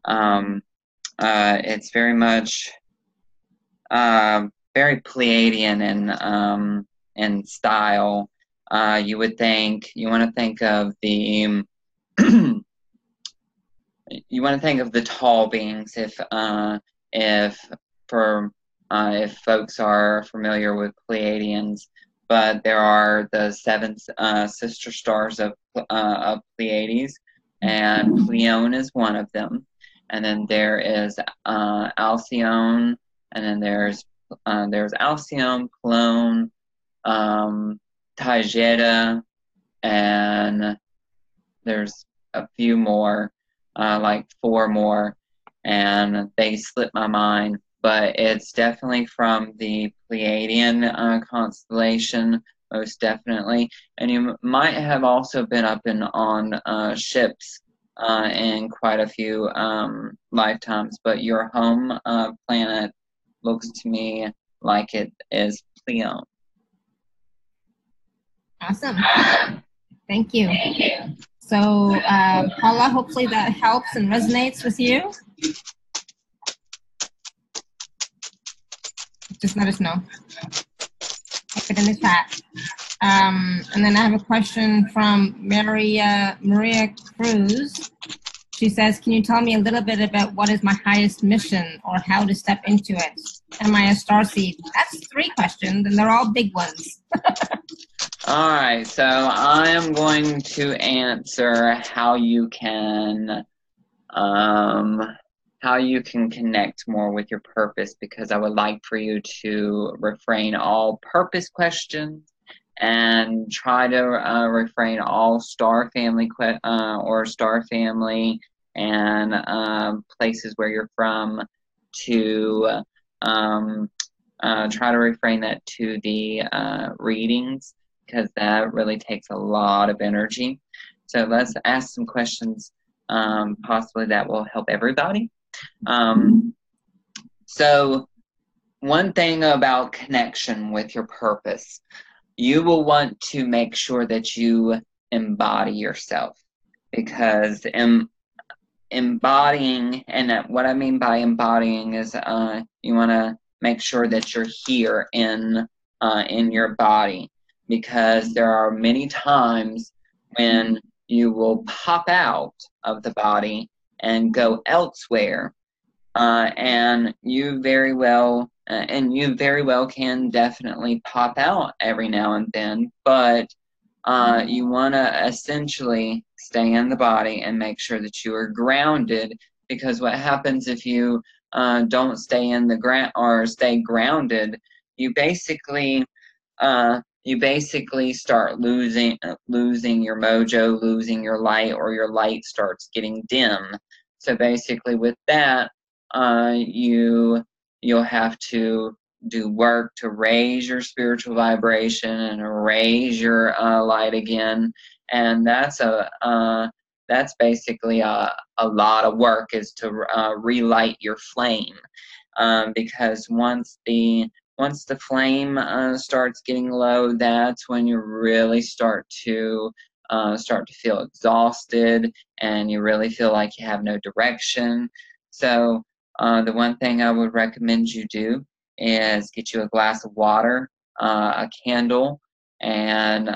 B: It's very much very Pleiadian in style. You want to think of the you want to think of the tall beings if folks are familiar with Pleiadians, but there are the seven sister stars of Pleiades, and Pleione is one of them, and then there is Alcyone, and then there's Alcyone, Clone, Taygeta, and there's a few more, like 4 more, and they slip my mind, but it's definitely from the Pleiadian constellation, most definitely. And you might have also been up on ships in quite a few lifetimes, but your home planet looks to me like it is Pleione.
A: Awesome. Thank you. So, Paula, hopefully that helps and resonates with you. Just let us know. Type it in the chat. And then I have a question from Maria Cruz. She says, can you tell me a little bit about what is my highest mission or how to step into it? Am I a starseed? That's 3 questions, and they're all big ones.
B: All right, so I am going to answer how you can connect more with your purpose, because I would like for you to refrain all purpose questions and try to refrain all star family or star family and places where you're from, to try to refrain that to the readings, because that really takes a lot of energy. So let's ask some questions possibly that will help everybody. So one thing about connection with your purpose, you will want to make sure that you embody yourself, because embodying, and what I mean by embodying is you want to make sure that you're here in your body, because there are many times when you will pop out of the body and go elsewhere, and you very well can definitely pop out every now and then, but you want to essentially stay in the body and make sure that you are grounded, because what happens if you don't stay in the ground or stay grounded, you basically start losing your mojo, losing your light, or your light starts getting dim. So basically with that, you'll have to do work to raise your spiritual vibration and raise your light again, and that's basically a lot of work, is to relight your flame, because once the flame starts getting low, that's when you really start to feel exhausted, and you really feel like you have no direction. So the one thing I would recommend you do is get you a glass of water, a candle, and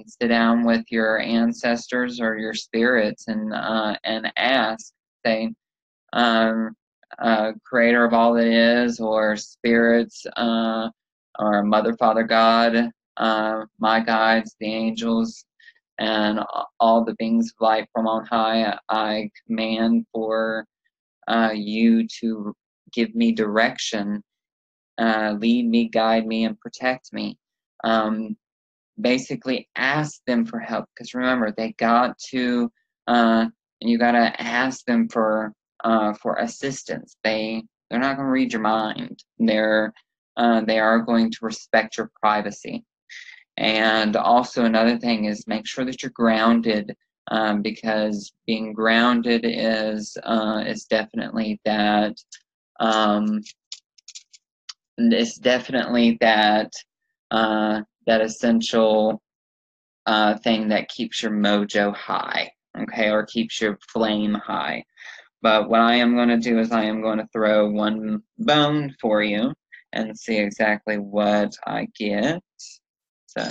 B: sit down with your ancestors or your spirits and ask, say, creator of all that is, or spirits, or Mother, Father, God, my guides, the angels, and all the beings of light from on high, I command for you to give me direction, lead me, guide me, and protect me. Basically ask them for help, because remember, they got to, you got to ask them for assistance. They're not going to read your mind. They are going to respect your privacy. And also another thing is make sure that you're grounded, because being grounded is definitely that. It's definitely that essential thing that keeps your mojo high, okay, or keeps your flame high. But what I am going to do is I am going to throw one bone for you and see exactly what I get. So,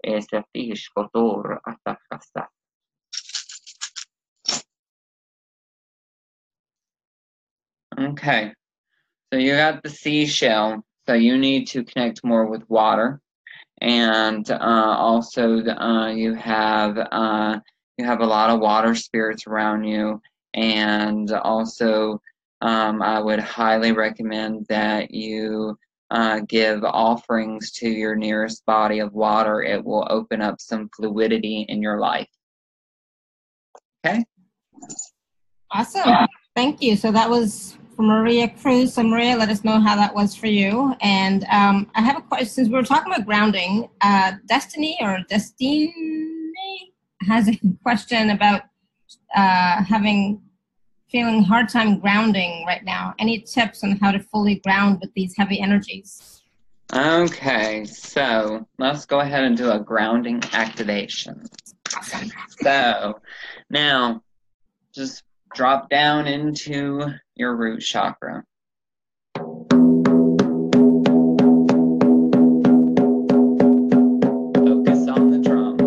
B: ese fish kotor atakasa. Okay, so you got the seashell, so you need to connect more with water, and also you have a lot of water spirits around you, and also I would highly recommend that you give offerings to your nearest body of water. It will open up some fluidity in your life. Okay?
A: Awesome. Thank you. So that was for Maria Cruz. So Maria, let us know how that was for you. And I have a question. Since we were talking about grounding, Destiny has a question about feeling hard time grounding right now. Any tips on how to fully ground with these heavy energies?
B: Okay, so let's go ahead and do a grounding activation.
A: Awesome.
B: So now just drop down into your root chakra. Focus on the drum.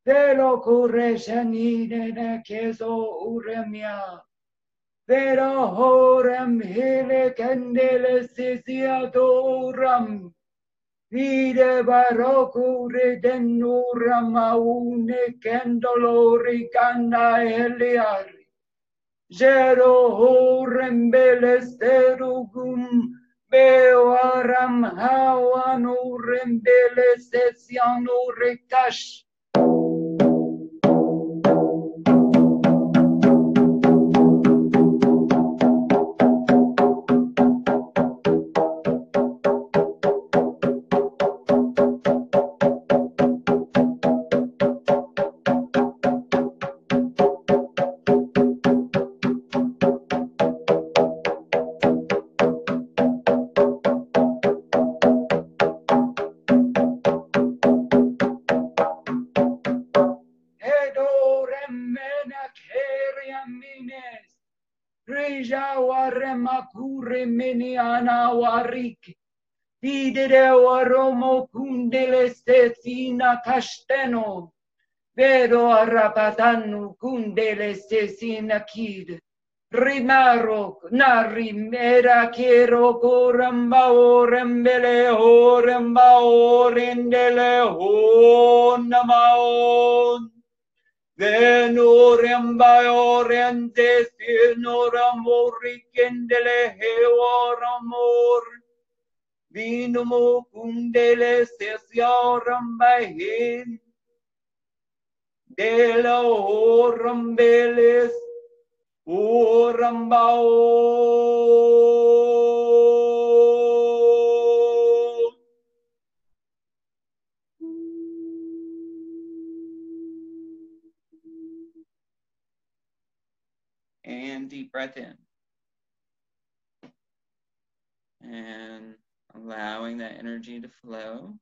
D: Pero corre shanine keso uremia. Pero horem hele candele sisiadoram. Vide barocco redenuram aune candolori canda heliari. Zero horem belesterugum. Beoaram hawanurem belestesiano retash. Videre aromo cundele stesina casteno, vero arrapatanu cundele stesina kid. Rimaro, narim, era quiero coramba orembele oremba orendele honamaon. Venoremba orente sinoramorikendele heoramor. Vinomo kundele sesiarambahin. De la orambeles orambao.
B: And deep breath in. And allowing that energy to flow.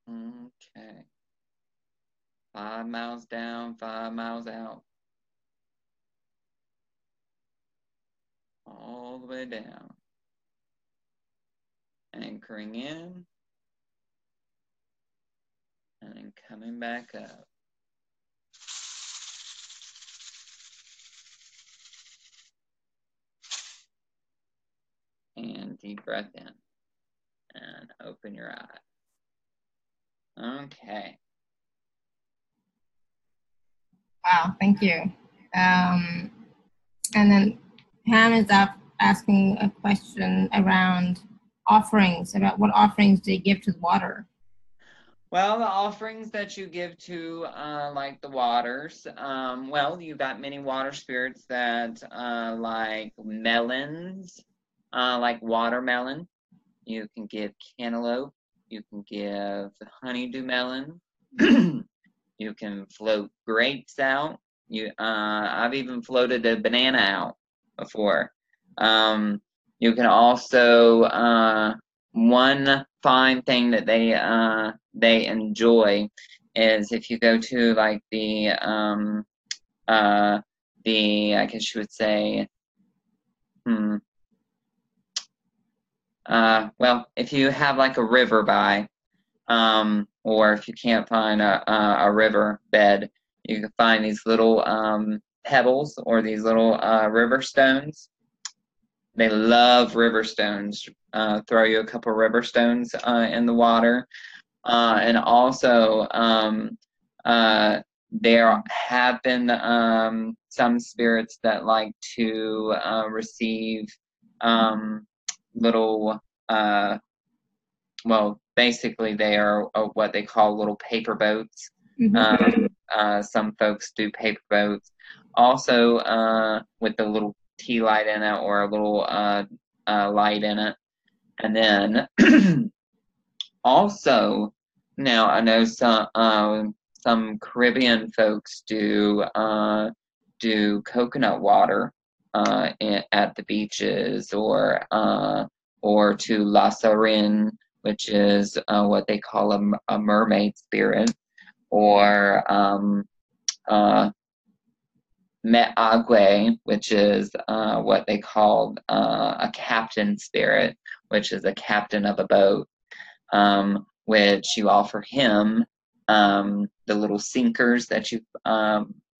B: Okay. 5 miles down, 5 miles out. All the way down. Anchoring in. And then coming back up. And deep breath in. And open your eyes. Okay.
A: Wow, thank you. And then Pam is asking a question around offerings, about what offerings do you give to the water?
B: Well, the offerings that you give to, like the waters, well, you got many water spirits that, like melons, like watermelon. You can give cantaloupe. You can give honeydew melon. You can float grapes out. I've even floated a banana out before. You can also, one fine thing that they enjoy is if you go to like I guess you would say, well, if you have like a river by, or if you can't find a river bed, you can find these little pebbles or these little river stones. They love river stones. Throw you a couple river stones in the water. And also, there have been some spirits that like to receive little, well, basically they are what they call little paper boats. Some folks do paper boats. Also, with the little tea light in it or a little light in it. And then also, now I know some Caribbean folks do coconut water at the beaches, or to La Sarine, which is what they call a mermaid spirit, or Me'agwe, which is what they call a captain spirit, which is a captain of a boat, which you offer him the little sinkers that you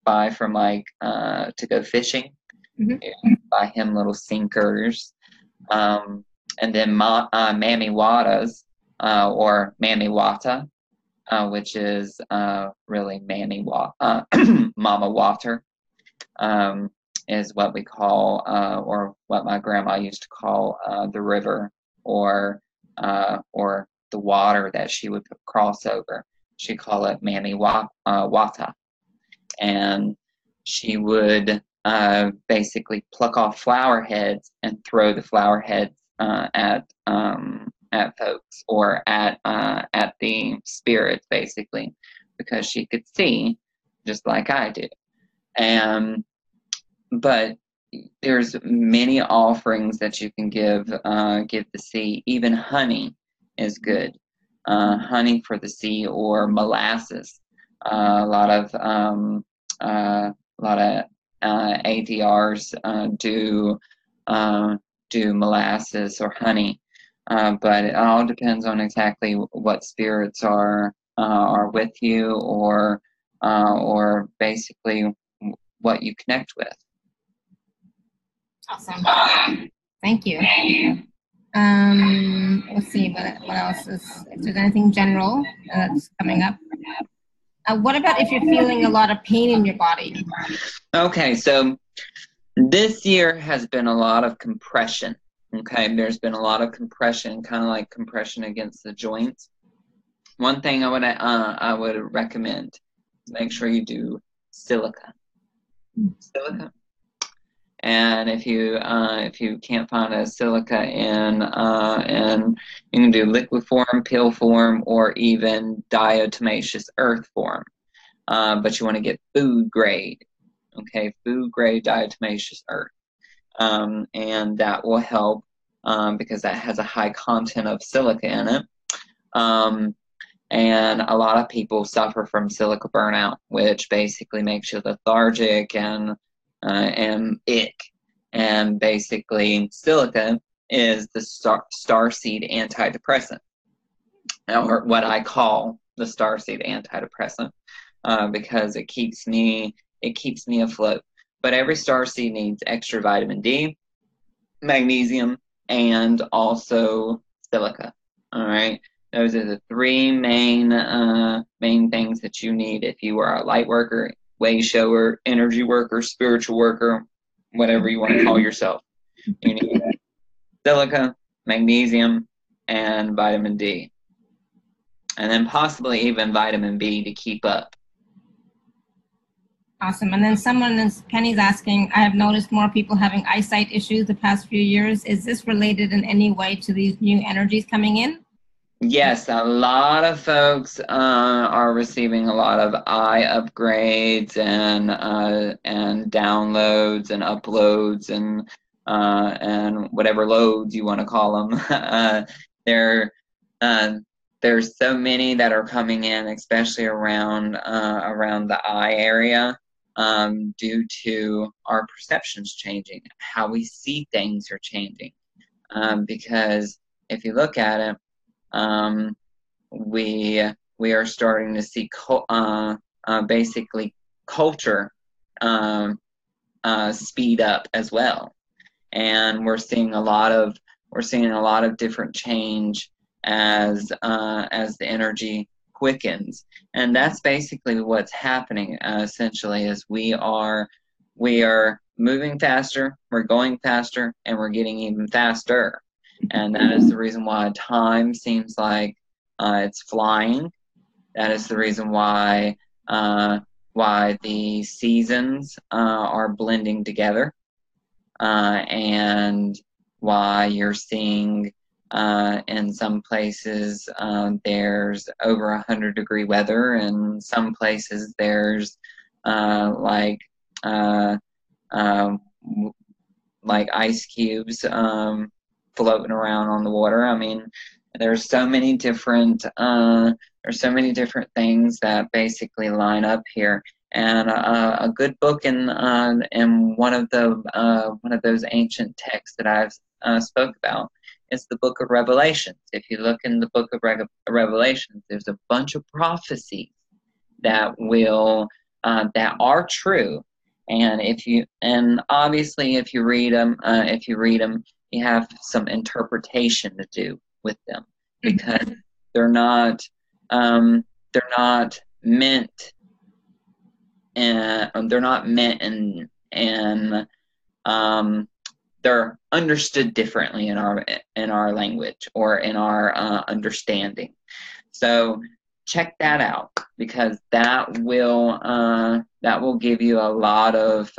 B: buy from like to go fishing. You buy him little sinkers, and then Mami Watas, or Mami Wata, which is really Mama Water. Is what we call, or what my grandma used to call, the river, or the water that she would cross over. She'd call it Mami Wata. And she would basically pluck off flower heads and throw the flower heads at folks, or at the spirits, basically, because she could see just like I do. But there's many offerings that you can give the sea. Even honey is good. Honey for the sea, or molasses. A lot of ADRs do molasses or honey, but it all depends on exactly what spirits are with you, or basically what you connect with.
A: Awesome. Thank you. Let's see what else is, if there's anything general that's coming up. What about if you're feeling a lot of pain in your body?
B: Okay, so this year has been a lot of compression. Okay, there's been a lot of compression, kind of like compression against the joints. One thing I would recommend, make sure you do silica. And if you can't find a silica in you can do liquid form, pill form, or even diatomaceous earth form. But you want to get food grade, okay? Food grade diatomaceous earth, and that will help because that has a high content of silica in it. And a lot of people suffer from silica burnout, which basically makes you lethargic and ick. And basically, silica is the starseed antidepressant, or what I call the starseed antidepressant, because it keeps me afloat. But every starseed needs extra vitamin D, magnesium, and also silica. All right. Those are the three main things that you need if you are a light worker, way shower, energy worker, spiritual worker, whatever you want to call yourself. You need silica, magnesium, and vitamin D. and then possibly even vitamin B to keep up.
A: Awesome. And then Penny's asking, I have noticed more people having eyesight issues the past few years. Is this related in any way to these new energies coming in?
B: Yes, a lot of folks are receiving a lot of eye upgrades and downloads and uploads and whatever loads you want to call them. There's so many that are coming in, especially around the eye area, due to our perceptions changing, how we see things are changing. Because if you look at it, we are starting to see basically culture speed up as well, and we're seeing a lot of different change as the energy quickens, and that's basically what's happening. Essentially, is we are moving faster, we're going faster, and we're getting even faster. And that is the reason why time seems like it's flying. That is the reason why the seasons are blending together, and why you're seeing in some places there's over 100-degree weather, and some places there's like ice cubes floating around on the water. I mean, there's so many different things that basically line up here. And a good book in one of those ancient texts that I've spoke about is the Book of Revelations. If you look in the Book of Revelations, there's a bunch of prophecies that are true. And obviously if you read them, you have some interpretation to do with them, because they're not meant they're understood differently in our language or in our understanding. So check that out, because that will give you a lot of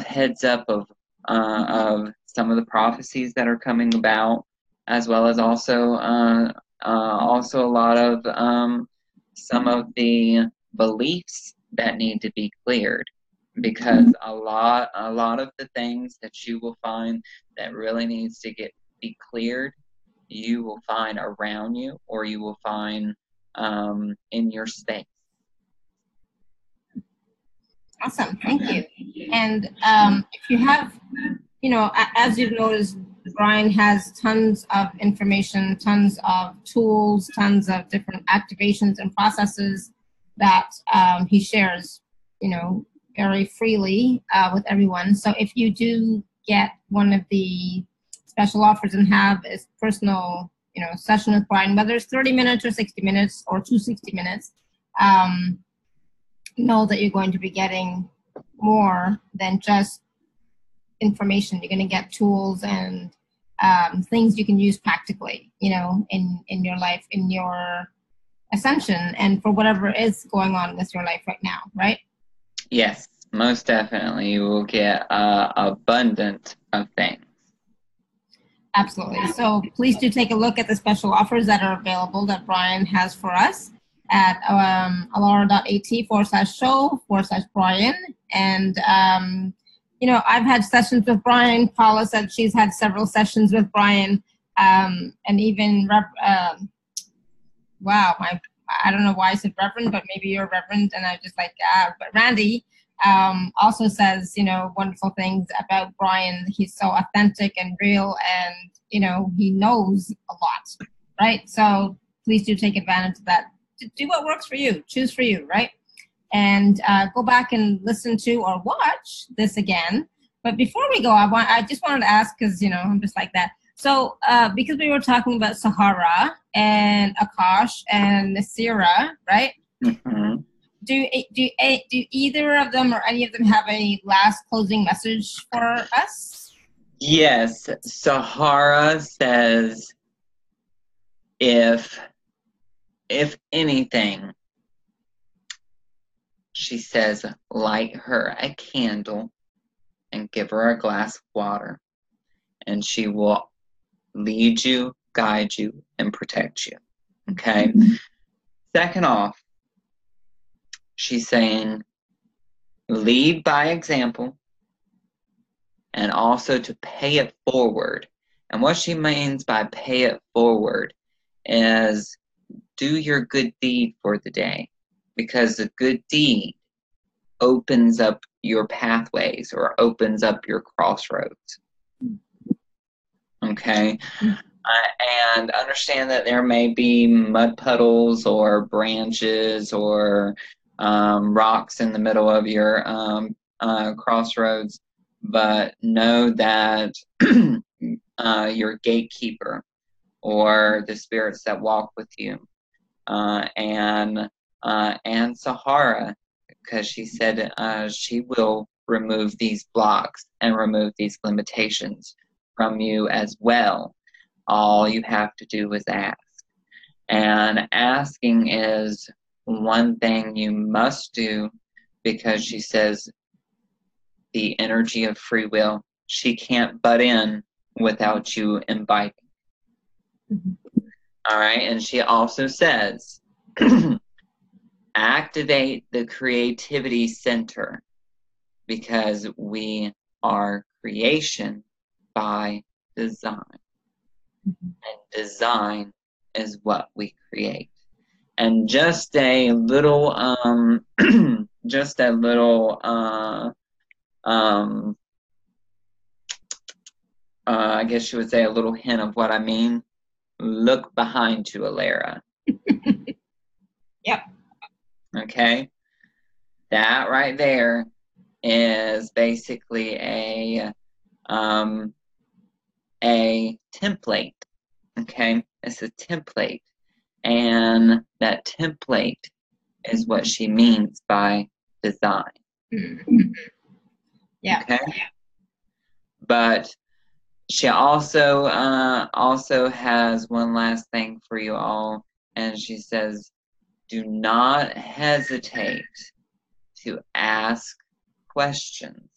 B: heads up of some of the prophecies that are coming about, as well as also a lot of some of the beliefs that need to be cleared, because a lot of the things that you will find that really needs to be cleared, you will find around you, or you will find in your space.
A: Awesome, thank you. And if you have, as you've noticed, Bryan has tons of information, tons of tools, tons of different activations and processes that he shares, very freely with everyone. So if you do get one of the special offers and have a personal, session with Bryan, whether it's 30 minutes or 60 minutes or 260 minutes, know that you're going to be getting more than just information. You're going to get tools and things you can use practically, in your life, in your ascension, and for whatever is going on with your life right now, right?
B: Yes, most definitely. You will get abundant of things.
A: Absolutely. So please do take a look at the special offers that are available that Bryan has for us at alara.at/show/Bryan. And, I've had sessions with Bryan. Paula said she's had several sessions with Bryan. And even, I don't know why I said Reverend, but maybe you're Reverend. And I just but Randy also says, wonderful things about Bryan. He's so authentic and real, and, he knows a lot, right? So please do take advantage of that. Do what works for you. Choose for you, right? And go back and listen to or watch this again. But before we go, I just wanted to ask, because, I'm just like that. So because we were talking about Saharra and Akash and Nasira, right?
B: Mm-hmm.
A: Do either of them or any of them have a last closing message for us?
B: Yes. Saharra says, if if anything, she says, light her a candle and give her a glass of water, and she will lead you, guide you, and protect you. Okay? Second off, she's saying, lead by example, and also to pay it forward. And what she means by pay it forward is do your good deed for the day, because a good deed opens up your pathways or opens up your crossroads. Okay? And understand that there may be mud puddles or branches or rocks in the middle of your crossroads, but know that your gatekeeper or the spirits that walk with you and Saharra, because she said she will remove these blocks and remove these limitations from you as well. All you have to do is ask. And asking is one thing you must do, because she says the energy of free will, she can't butt in without you inviting. All right, and she also says, activate the creativity center, because we are creation by design. And design is what we create. And just a little, I guess you would say a little hint of what I mean. Look behind you, Alara.
A: Yep.
B: Okay? That right there is basically a template. Okay? It's a template. And that template is what she means by design.
A: Yeah.
B: Okay? But she also has one last thing for you all, and she says, do not hesitate to ask questions,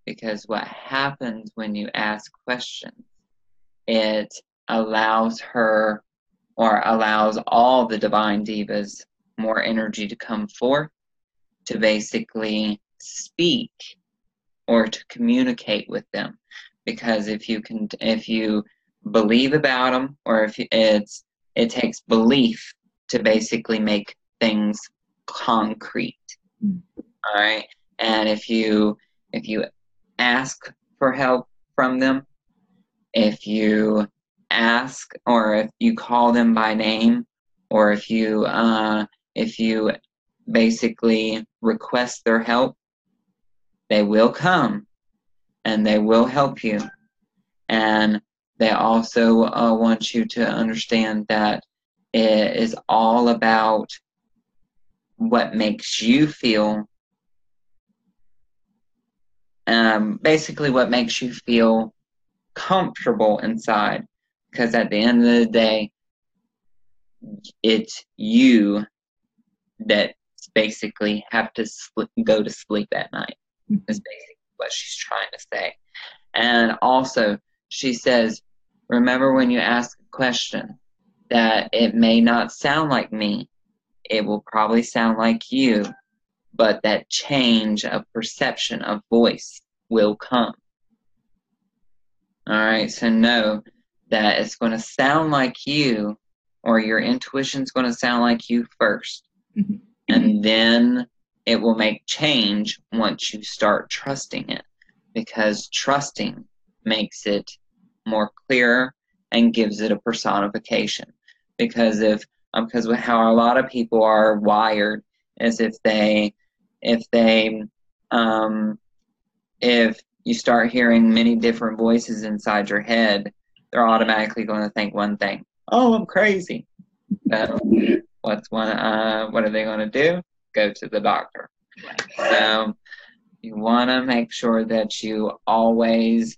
B: because what happens when you ask questions, it allows her, or allows all the Divine Divas, more energy to come forth to basically speak or to communicate with them. Because if you believe about them, or if it takes belief to basically make things concrete. All right, and if you ask for help from them, if you ask, or if you call them by name, or if you basically request their help, they will come and they will help you. And they also want you to understand that it is all about what makes you feel, basically what makes you feel comfortable inside. Because at the end of the day, it's you that basically have to go to sleep at night. That's basically what she's trying to say. And also, she says, remember when you ask a question that it may not sound like me, it will probably sound like you, but that change of perception of voice will come. All right, so know that it's going to sound like you, or your intuition's going to sound like you first. And then it will make change once you start trusting it, because trusting makes it more clear and gives it a personification. Because because how a lot of people are wired is if you start hearing many different voices inside your head, they're automatically going to think one thing: oh, I'm crazy. So what are they going to do? Go to the doctor. So you want to make sure that you always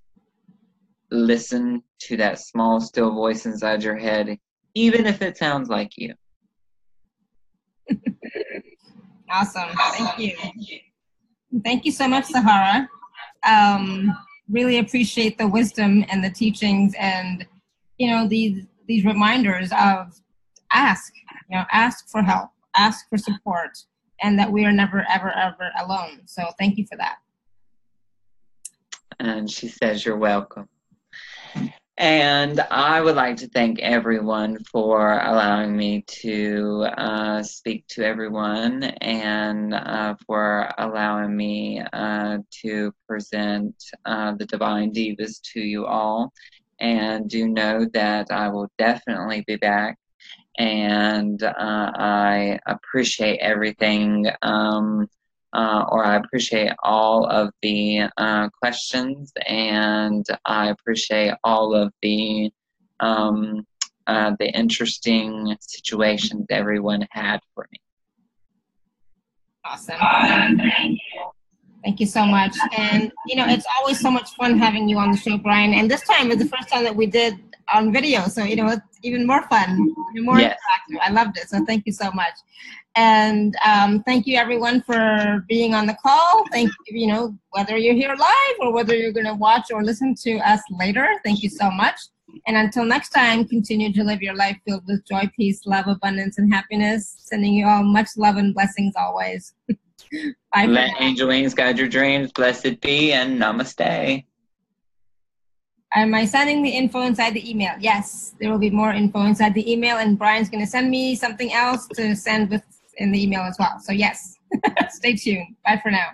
B: listen to that small, still voice inside your head, even if it sounds like you.
A: Awesome. Thank you. Thank you so much, Saharra. Really appreciate the wisdom and the teachings, and these reminders of ask for help, ask for support, and that we are never, ever, ever alone. So thank you for that.
B: And she says, you're welcome. And I would like to thank everyone for allowing me to speak to everyone, and for allowing me to present the Divine Divas to you all. And do know that I will definitely be back. And I appreciate everything, or I appreciate all of the questions, and I appreciate all of the interesting situations everyone had for me.
A: Awesome. Thank you so much. And, it's always so much fun having you on the show, Bryan. And this time is the first time that we did on video. So, it's even more fun, more interactive. I loved it. So thank you so much. And thank you, everyone, for being on the call. Thank you, whether you're here live or whether you're going to watch or listen to us later. Thank you so much. And until next time, continue to live your life filled with joy, peace, love, abundance, and happiness. Sending you all much love and blessings always. Bye.
B: Let angel wings guide your dreams. Blessed be, and namaste.
A: Am I sending the info inside the email? Yes, there will be more info inside the email, and Bryan's going to send me something else to send in the email as well. So yes, stay tuned. Bye for now.